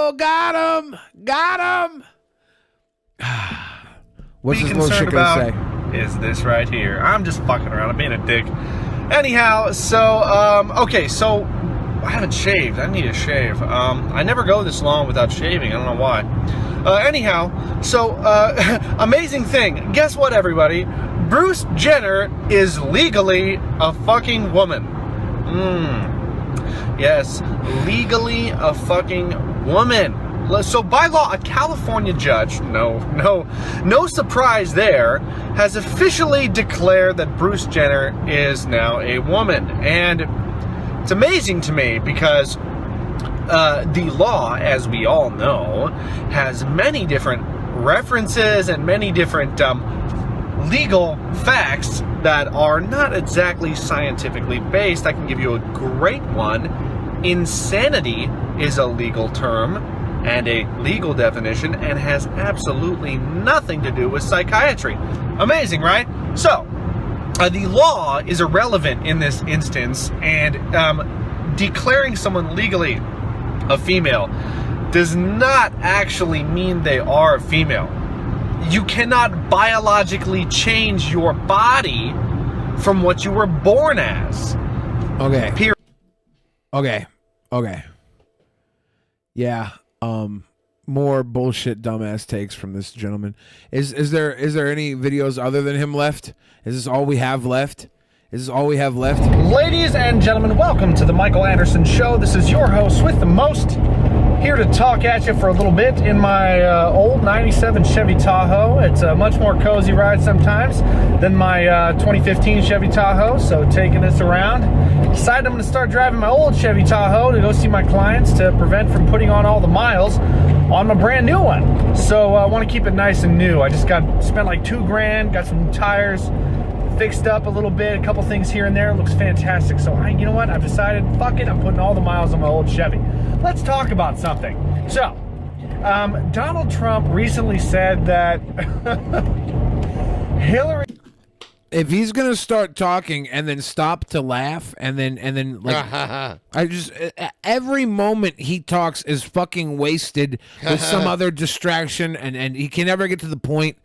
Oh, got him! Got him! What's this little shit gonna say? Is this right here. I'm just fucking around. I'm being a dick. Anyhow, so, okay, so I haven't shaved. I need to shave. I never go this long without shaving. I don't know why. Anyhow, so, amazing thing. Guess what, everybody? Bruce Jenner is legally a fucking woman. Yes, legally a fucking woman. So by law, a California judge, no surprise there, has officially declared that Bruce Jenner is now a woman. And it's amazing to me because the law, as we all know, has many different references and many different legal facts that are not exactly scientifically based. I can give you a great one. Insanity is a legal term and a legal definition and has absolutely nothing to do with psychiatry. Amazing, right? So, the law is irrelevant in this instance, and declaring someone legally a female does not actually mean they are a female. You cannot biologically change your body from what you were born as. Okay. Okay. Yeah. More bullshit dumbass takes from this gentleman. Is there any videos other than him left? Is this all we have left? Is this all we have left? Ladies and gentlemen, welcome to the Micheal Anderson Show. This is your host with the most, here to talk at you for a little bit in my old 97 Chevy Tahoe. It's a much more cozy ride sometimes than my 2015 Chevy Tahoe, so taking us around. Decided I'm going to start driving my old Chevy Tahoe to go see my clients to prevent from putting on all the miles on my brand new one. So I want to keep it nice and new. I just spent like $2,000, got some new tires, fixed up a little bit, a couple things here and there. It looks fantastic. So you know what? I've decided, fuck it, I'm putting all the miles on my old Chevy. Let's talk about something. So, Donald Trump recently said that Hillary... If he's gonna start talking and then stop to laugh and then like I just every moment he talks is fucking wasted with some other distraction and he can never get to the point.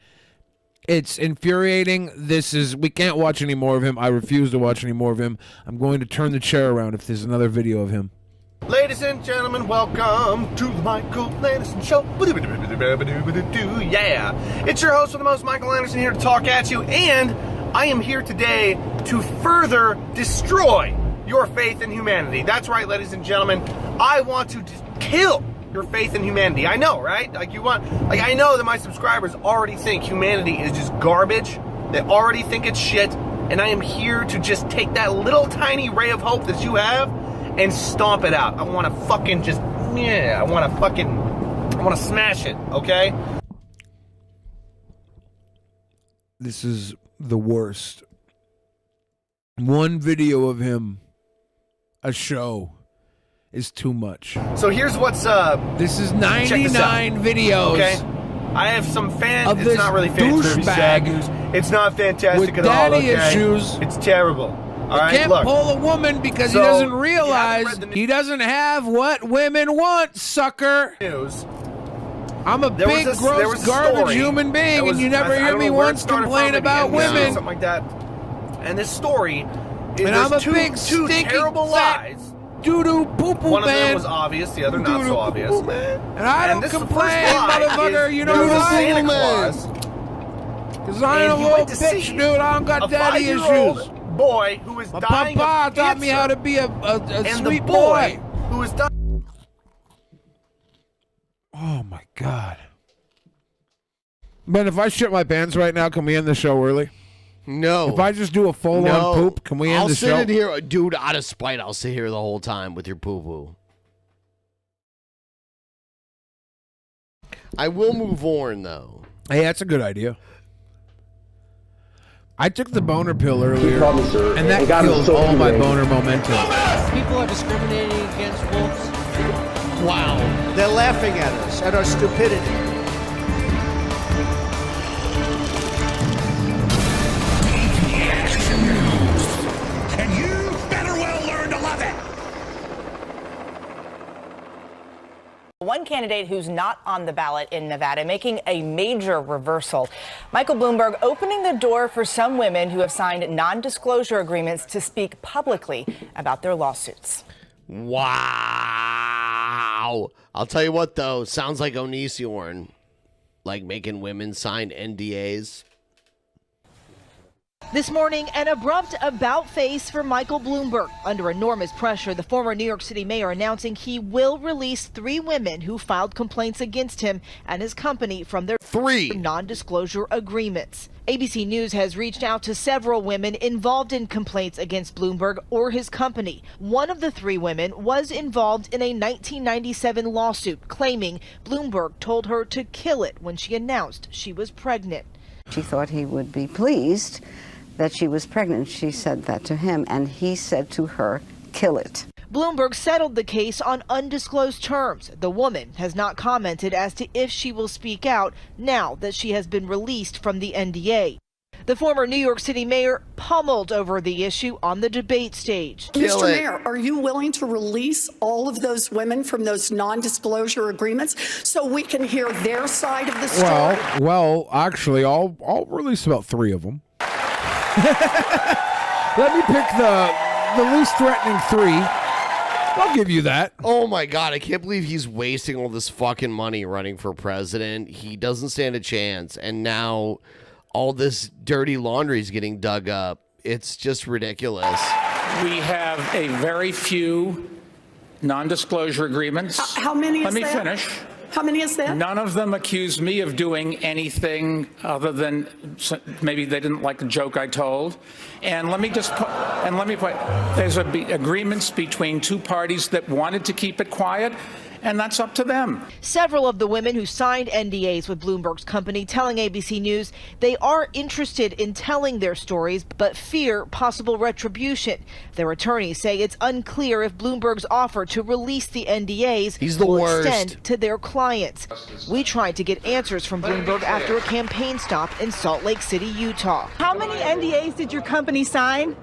It's infuriating. We can't watch any more of him. I refuse to watch any more of him. I'm going to turn the chair around if there's another video of him. Ladies and gentlemen, welcome to the Micheal Anderson Show. Yeah, it's your host with the most, Micheal Anderson, here to talk at you, and I am here today to further destroy your faith in humanity. That's right, ladies and gentlemen. I want to kill your faith in humanity. I know, right? I know that my subscribers already think humanity is just garbage. They already think it's shit, and I am here to just take that little tiny ray of hope that you have and stomp it out. I want to fucking I want to smash it, okay? This is the worst. One video of him, a show, is too much. So here's what's up. This is 99 videos. Okay. I have some fans. Of it's this not really fans. It's sad news. It's not fantastic with at all. daddy Okay? issues. It's terrible. All right, can't look. pull a woman because he doesn't realize he doesn't have what women want, sucker. News. I'm a big, gross, garbage human being, and you never hear me once complain about women. Something like that. And this story is and I'm a two stinky, terrible lies. Doo-doo poo-poo One of them man. was obvious, the other not so obvious. And I don't this complain, first lie motherfucker. is You know there was a why? Santa Claus. Because I ain't a little bitch, dude. I don't got daddy issues. Boy who is My dying papa of taught me cancer. how to be a And sweet the boy who is dying. Oh my God. Ben, if I shit my pants right now, can we end the show early? No. If I just do a full-on poop, can we end the show? I'll sit in here, dude, out of spite, I'll sit here the whole time with your poo-poo. I will move on, though. Hey, that's a good idea. I took the boner pill earlier, and that killed all my boner momentum. People are discriminating against wolves. Wow. They're laughing at us, at our stupidity. One candidate who's not on the ballot in Nevada making a major reversal. Michael Bloomberg opening the door for some women who have signed non-disclosure agreements to speak publicly about their lawsuits. Wow. I'll tell you what, though. Sounds like Onision, like making women sign NDAs. This morning, an abrupt about-face for Michael Bloomberg. Under enormous pressure, the former New York City mayor announcing he will release 3 women who filed complaints against him and his company from their 3 non-disclosure agreements. ABC News has reached out to several women involved in complaints against Bloomberg or his company. One of the 3 women was involved in a 1997 lawsuit claiming Bloomberg told her to kill it when she announced she was pregnant. She thought he would be pleased that she was pregnant. She said that to him, and he said to her, kill it. Bloomberg settled the case on undisclosed terms. The woman has not commented as to if she will speak out now that she has been released from the NDA. The former New York City mayor pummeled over the issue on the debate stage. Mr. Mayor, are you willing to release all of those women from those non-disclosure agreements so we can hear their side of the story? Well, actually, I'll release about 3 of them. Let me pick the least threatening 3. I'll give you that. Oh my God, I can't believe he's wasting all this fucking money running for president. He doesn't stand a chance. And now all this dirty laundry is getting dug up. It's just ridiculous. We have a very few non-disclosure agreements. How many is Let me there? finish. How many is there? None of them accuse me of doing anything other than maybe they didn't like the joke I told. And let me put, there's agreements between 2 parties that wanted to keep it quiet, and that's up to them. Several of the women who signed NDAs with Bloomberg's company telling ABC News they are interested in telling their stories but fear possible retribution. Their attorneys say it's unclear if Bloomberg's offer to release the NDAs will extend to their clients. We tried to get answers from Bloomberg after a campaign stop in Salt Lake City, Utah. How many NDAs did your company sign?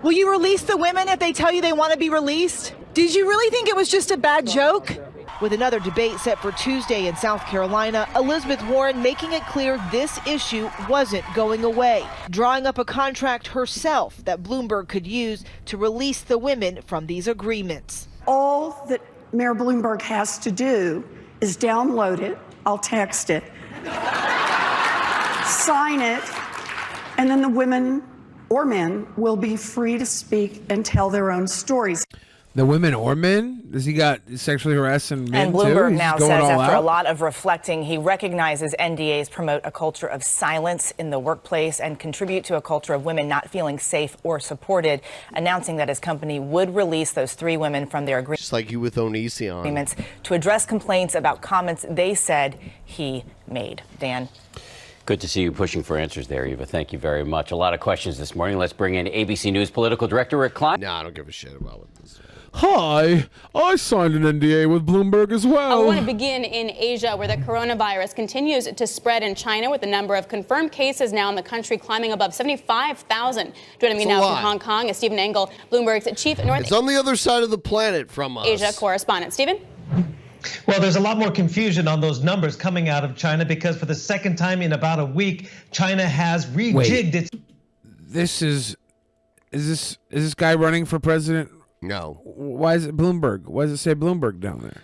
Will you release the women if they tell you they want to be released? Did you really think it was just a bad joke? With another debate set for Tuesday in South Carolina, Elizabeth Warren making it clear this issue wasn't going away, drawing up a contract herself that Bloomberg could use to release the women from these agreements. All that Mayor Bloomberg has to do is download it, I'll text it, sign it, and then the women or men will be free to speak and tell their own stories. The women or men? Does he got sexually harassing men And Bloomberg too? now He's going says all after out? a lot of reflecting, he recognizes NDAs promote a culture of silence in the workplace and contribute to a culture of women not feeling safe or supported, announcing that his company would release those 3 women from their agreements. Just like you with Onision. Agreements to address complaints about comments they said he made. Dan? Good to see you pushing for answers there, Eva. Thank you very much. A lot of questions this morning. Let's bring in ABC News political director Rick Klein. No, I don't give a shit about what this is. Hi, I signed an NDA with Bloomberg as well. I want to begin in Asia, where the coronavirus continues to spread in China, with the number of confirmed cases now in the country climbing above 75,000. Joining me now from Hong Kong is Stephen Engel, Bloomberg's chief North It's on the other side of the planet from us. Asia correspondent. Stephen? Well, there's a lot more confusion on those numbers coming out of China because for the second time in about a week, China has rejigged its. Is this guy running for president? No. Why is it Bloomberg? Why does it say Bloomberg down there?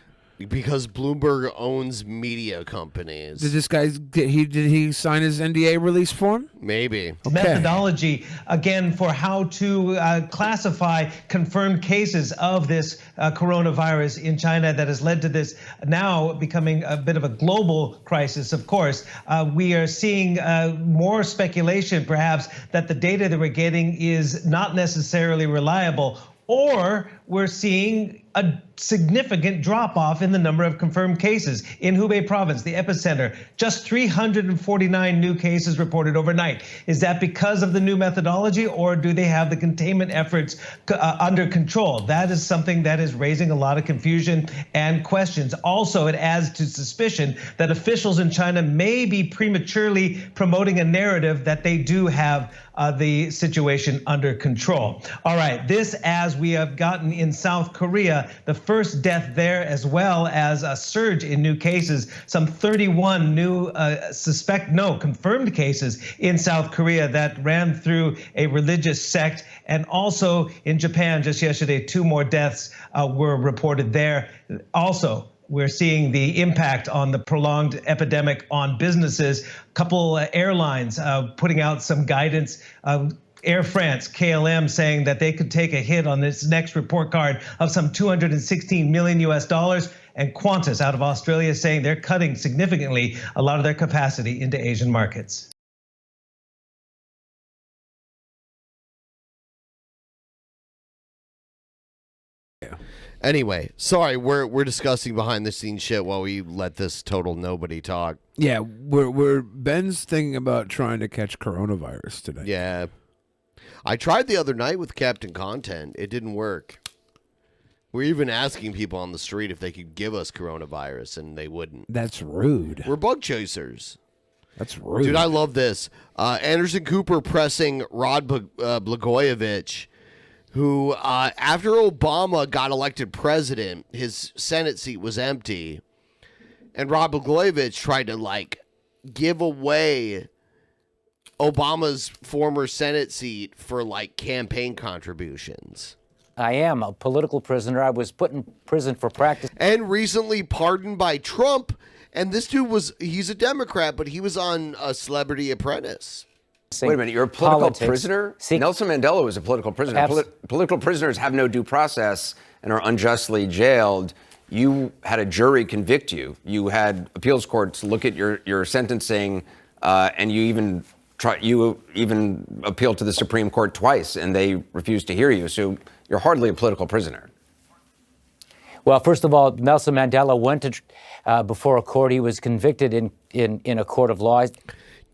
Because Bloomberg owns media companies. Did this guy did he sign his NDA release form? Maybe. Methodology again for how to classify confirmed cases of this coronavirus in China that has led to this now becoming a bit of a global crisis. Of course, we are seeing more speculation, perhaps, that the data that we're getting is not necessarily reliable, or we're seeing a significant drop-off in the number of confirmed cases. In Hubei province, the epicenter, just 349 new cases reported overnight. Is that because of the new methodology, or do they have the containment efforts under control? That is something that is raising a lot of confusion and questions. Also, it adds to suspicion that officials in China may be prematurely promoting a narrative that they do have the situation under control. All right, this as we have gotten in South Korea, the first death there, as well as a surge in new cases. Some 31 new confirmed cases in South Korea that ran through a religious sect. And also in Japan, just yesterday, 2 more deaths were reported there. Also, we're seeing the impact on the prolonged epidemic on businesses. A couple airlines putting out some guidance. Air France, KLM, saying that they could take a hit on this next report card of some $216 million US. And Qantas out of Australia saying they're cutting significantly a lot of their capacity into Asian markets. Anyway, sorry, we're discussing behind the scenes shit while we let this total nobody talk. Yeah, we're Ben's thinking about trying to catch coronavirus today. Yeah. I tried the other night with Captain Content. It didn't work. We're even asking people on the street if they could give us coronavirus, and they wouldn't. That's rude. We're bug chasers. That's rude. Dude, I love this. Anderson Cooper pressing Rod Blagojevich, who, after Obama got elected president, his Senate seat was empty. And Rod Blagojevich tried to, give away Obama's former Senate seat for, campaign contributions. I am a political prisoner. I was put in prison for practice. And recently pardoned by Trump. And this dude he's a Democrat, but he was on a Celebrity Apprentice. Wait a minute, you're a political prisoner? Nelson Mandela was a political prisoner. Political prisoners have no due process and are unjustly jailed. You had a jury convict you. You had appeals courts look at your sentencing, and you even appealed to the Supreme Court twice, and they refused to hear you. So you're hardly a political prisoner. Well, first of all, Nelson Mandela went to before a court. He was convicted in a court of law.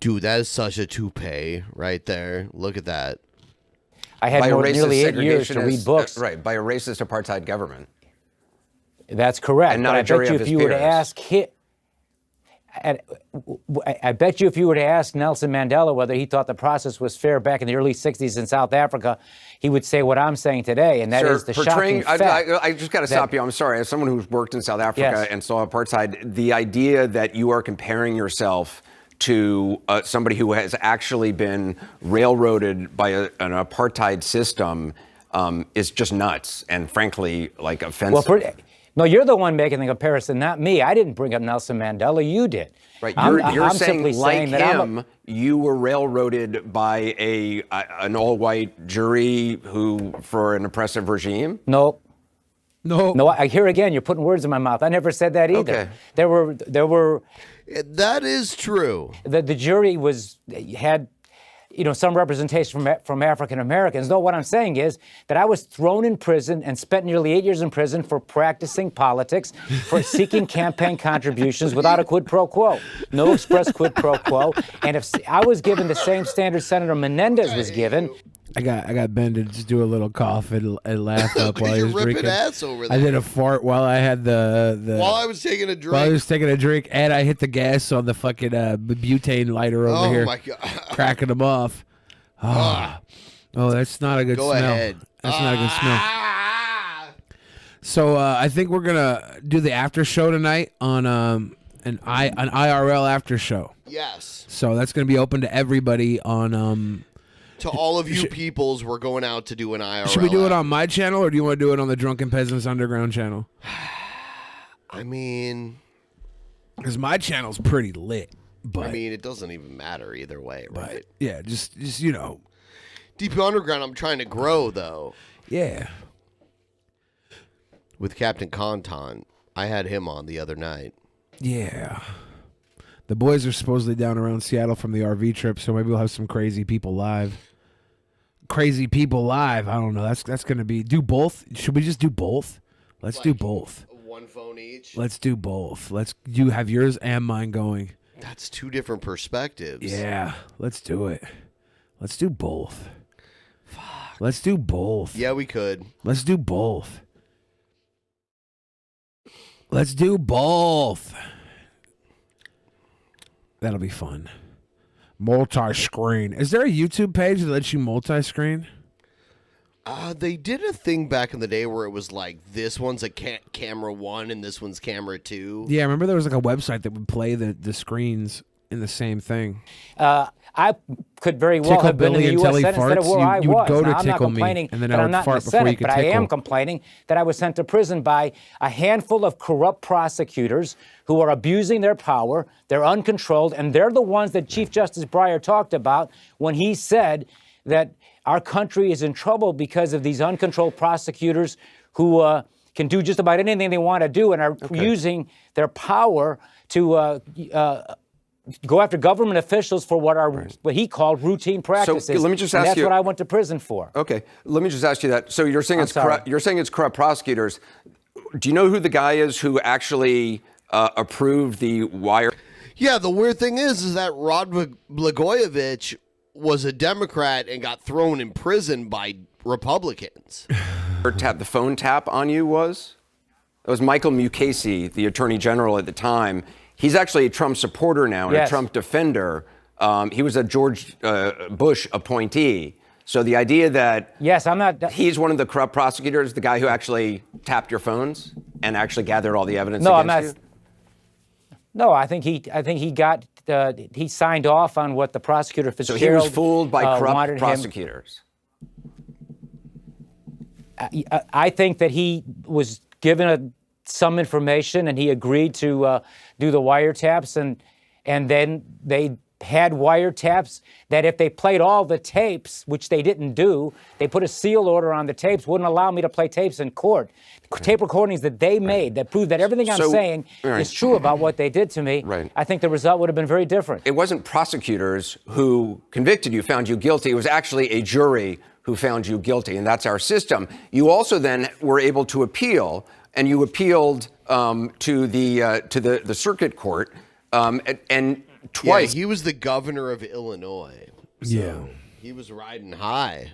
Dude, that is such a toupee right there. Look at that. I had nearly 8 years to read books. Right, by a racist apartheid government. That's correct. And not a jury of his peers. I bet you if you were to ask Nelson Mandela whether he thought the process was fair back in the early 60s in South Africa, he would say what I'm saying today, and that is the shocking fact. I just got to stop you. I'm sorry. As someone who's worked in South Africa and saw apartheid, the idea that you are comparing yourself to somebody who has actually been railroaded by an apartheid system is just nuts and frankly offensive. Well, no, you're the one making the comparison, not me. I didn't bring up Nelson Mandela. You did. Right. You're saying, like him, you were railroaded by an all-white jury for an oppressive regime? No. I hear again. You're putting words in my mouth. I never said that either. Okay. There were. That is true. The jury had some representation from African Americans. No, what I'm saying is that I was thrown in prison and spent nearly 8 years in prison for practicing politics, for seeking campaign contributions without a quid pro quo, no express quid pro quo. And if I was given the same standard Senator Menendez was given. I got Ben to just do a little cough and laugh up while he was drinking. Ass over there. I did a fart while I had while I was taking a drink. While I was taking a drink, and I hit the gas on the fucking butane lighter over here. Oh my god! Cracking them off. Oh, that's not a good smell. Ahead. That's not a good smell. So I think we're gonna do the after show tonight on an IRL after show. Yes. So that's gonna be open to everybody on To all of you peoples, we're going out to do an IRL. Should we do it on my channel, or do you want to do it on the Drunken Peasants Underground channel? I mean, because my channel's pretty lit. But I mean, it doesn't even matter either way, right? Yeah, just Deep Underground, I'm trying to grow though. Yeah. With Captain Conton, I had him on the other night. Yeah. The boys are supposedly down around Seattle from the RV trip, so maybe we'll have some crazy people live. Crazy people live. I don't know. That's gonna be do both. Should we just do both? Let's do both. One phone each. Let's do both. You have yours and mine going. That's two different perspectives. Yeah, let's do it. Let's do both. Fuck. Let's do both. Yeah, we could. Let's do both. Let's do both. That'll be fun. Multi-screen. Is there a YouTube page that lets you multi-screen? They did a thing back in the day where it was like this one's a camera 1 and this one's camera 2. Yeah, I remember there was like a website that would play the screens in the same thing. I could very well have been in the U.S. Senate instead of where I was. You would go to now, I'm not Tickle Me, complaining and then that I I'm would not in fart the before you Senate, could but I am tickle. complaining that I was sent to prison by a handful of corrupt prosecutors who are abusing their power. They're uncontrolled, and they're the ones that Chief Justice Breyer talked about when he said that our country is in trouble because of these uncontrolled prosecutors who can do just about anything they want to do and are using their power to go after government officials for what he called routine practices. So let me just ask that's you. what I went to prison for. Okay, let me just ask you that. So you're saying it's corrupt. You're saying it's corrupt prosecutors. Do you know who the guy is who actually approved the wire? Yeah, the weird thing is that Rod Blagojevich was a Democrat and got thrown in prison by Republicans. The phone tap on you was? It was Michael Mukasey, the Attorney General at the time. He's actually a Trump supporter now and a Trump defender. He was a George Bush appointee. So the idea that he's one of the corrupt prosecutors, the guy who actually tapped your phones and actually gathered all the evidence against you? No, I think he got he signed off on what the prosecutor Fitzgerald. So he was fooled by corrupt prosecutors. I think that he was given some information and he agreed to do the wiretaps, and then they had wiretaps that if they played all the tapes, which they didn't do, they put a seal order on the tapes, wouldn't allow me to play tapes in court. Tape recordings that they made that prove that everything I'm saying is true about what they did to me. I think the result would have been very different. It wasn't prosecutors who convicted you, found you guilty. It was actually a jury who found you guilty, and that's our system. You also then were able to appeal, and you appealed to the circuit court, and twice. Yeah, he was the governor of Illinois. So he was riding high,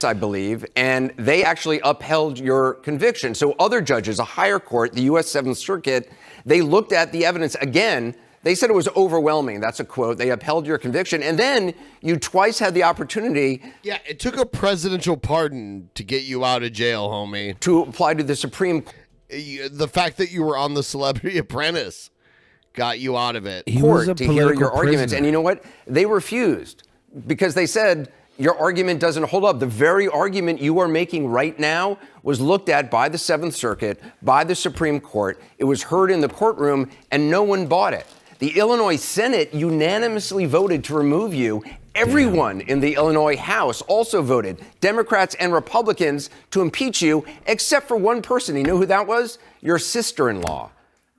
I believe, and they actually upheld your conviction. So other judges, a higher court, the U.S. Seventh Circuit, they looked at the evidence again. They said it was overwhelming. That's a quote. They upheld your conviction. And then you twice had the opportunity. Yeah, it took a presidential pardon to get you out of jail, homie. To apply to the Supreme. The fact that you were on The Celebrity Apprentice got you out of it. Court to hear your arguments. And you know what? They refused because they said your argument doesn't hold up. The very argument you are making right now was looked at by the Seventh Circuit, by the Supreme Court. It was heard in the courtroom, and no one bought it. The Illinois Senate unanimously voted to remove you. Everyone in the Illinois House also voted, Democrats and Republicans, to impeach you, except for one person. You know who that was? Your sister-in-law.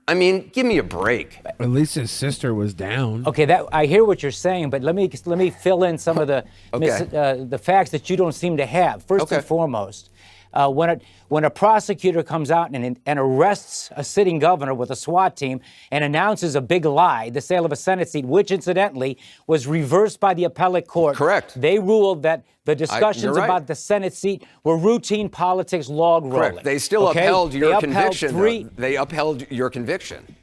I mean, give me a break. At least his sister was down. Okay, I hear what you're saying, but let me fill in some of the facts that you don't seem to have. First and foremost, when a prosecutor comes out and arrests a sitting governor with a SWAT team and announces a big lie, the sale of a Senate seat, which incidentally was reversed by the appellate court. Correct. They ruled that the discussions about the Senate seat were routine politics, log rolling. Correct. They still upheld your conviction. They upheld your conviction.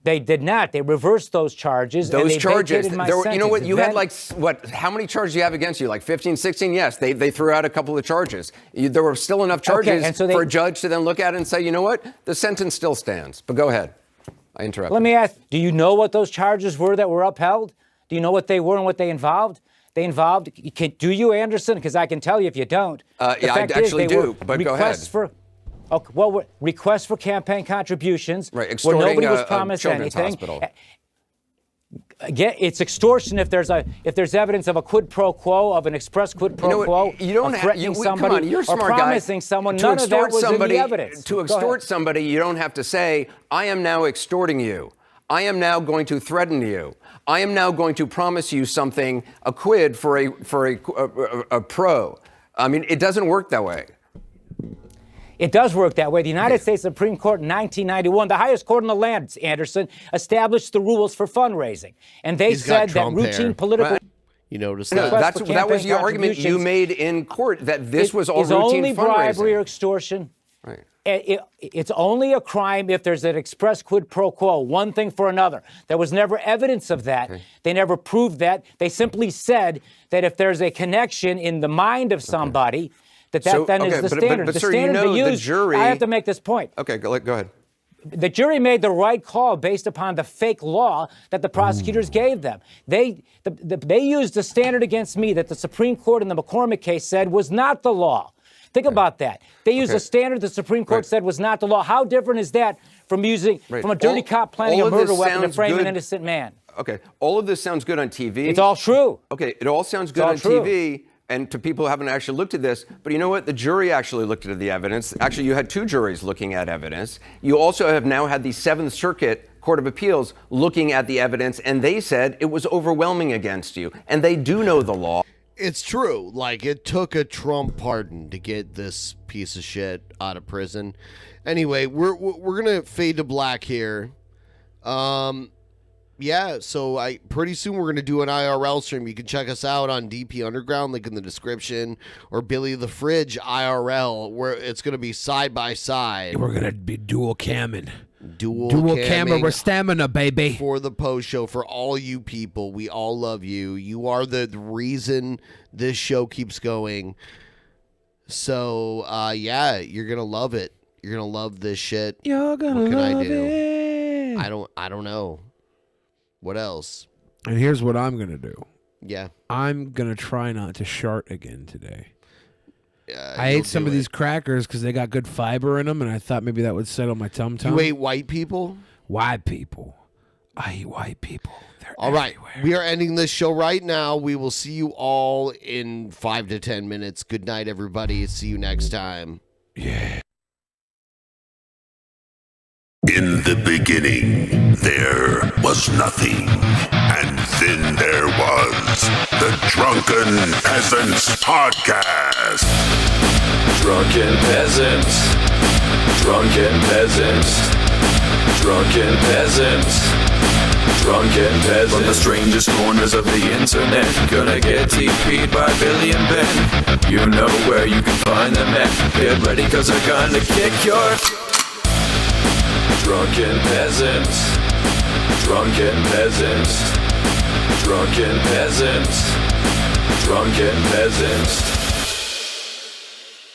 They did not. They reversed those charges. Those and they charges. vacated my You know what? sentence. You had how many charges do you have against you? Like 15, 16? Yes. They threw out a couple of charges. There were still enough charges for a judge to then look at it and say, you know what? The sentence still stands. But go ahead. I interrupted. Let me ask, do you know what those charges were that were upheld? Do you know what they were and what they involved? They involved, do you, Anderson? Because I can tell you if you don't. Yeah, I actually do, but go ahead. Requests for campaign contributions, right, where nobody was a promised children's anything. Hospital. Again, it's extortion if there's evidence of a quid pro quo, of an express quid pro quo, you don't of threatening somebody, come on, you're a smart or promising someone. None of that was in the evidence. To extort somebody, you don't have to say, I am now extorting you. I am now going to threaten you. I am now going to promise you something, a quid for a pro. I mean, it doesn't work that way. It does work that way. The United States Supreme Court in 1991, the highest court in the land, Anderson, established the rules for fundraising. And they said that routine political... Right. You noticed that? that? That was the argument you made in court, that this was all routine fundraising. Is only bribery or extortion. Right. it's only a crime if there's an express quid pro quo, one thing for another. There was never evidence of that. Okay. They never proved that. They simply said that if there's a connection in the mind of somebody, that then is the standard. But the sir, standard you know they the use, jury... I have to make this point. Okay, go ahead. The jury made the right call based upon the fake law that the prosecutors gave them. They used a standard against me that the Supreme Court in the McCormick case said was not the law. Think about that. They used a standard the Supreme Court said was not the law. How different is that from from a dirty cop planning a murder weapon to frame an innocent man? Okay, all of this sounds good on TV. It's all true. Okay, it all sounds good on TV. And to people who haven't actually looked at this, but you know what? The jury actually looked at the evidence. Actually, you had two juries looking at evidence. You also have now had the Seventh Circuit Court of Appeals looking at the evidence, and they said it was overwhelming against you. And they do know the law. It's true. Like, it took a Trump pardon to get this piece of shit out of prison. Anyway, we're gonna fade to black here. Yeah, so pretty soon we're going to do an IRL stream. You can check us out on DP Underground, link in the description, or Billy the Fridge IRL, where it's going to be side by side. We're going to be dual camming. Dual camera stamina, baby. For the post show, for all you people, we all love you. You are the reason this show keeps going. So, yeah, you're going to love it. You're going to love this shit. You're going to love it. I don't know. What else? And here's what I'm going to do. Yeah. I'm going to try not to shart again today. I ate some of these crackers because they got good fiber in them, and I thought maybe that would settle my tum-tum. You ate white people? White people. I eat white people. They're all right. We are ending this show right now. We will see you all in 5 to 10 minutes. Good night, everybody. See you next time. Yeah. In the beginning, there was nothing, and then there was the Drunken Peasants Podcast. Drunken Peasants, Drunken Peasants, Drunken Peasants, Drunken Peasants. From the strangest corners of the internet, gonna get TP'd by Billy and Ben. You know where you can find them at. Get ready, cause they're gonna kick your... Drunken Peasants, Drunken Peasants, Drunken Peasants, Drunken Peasants.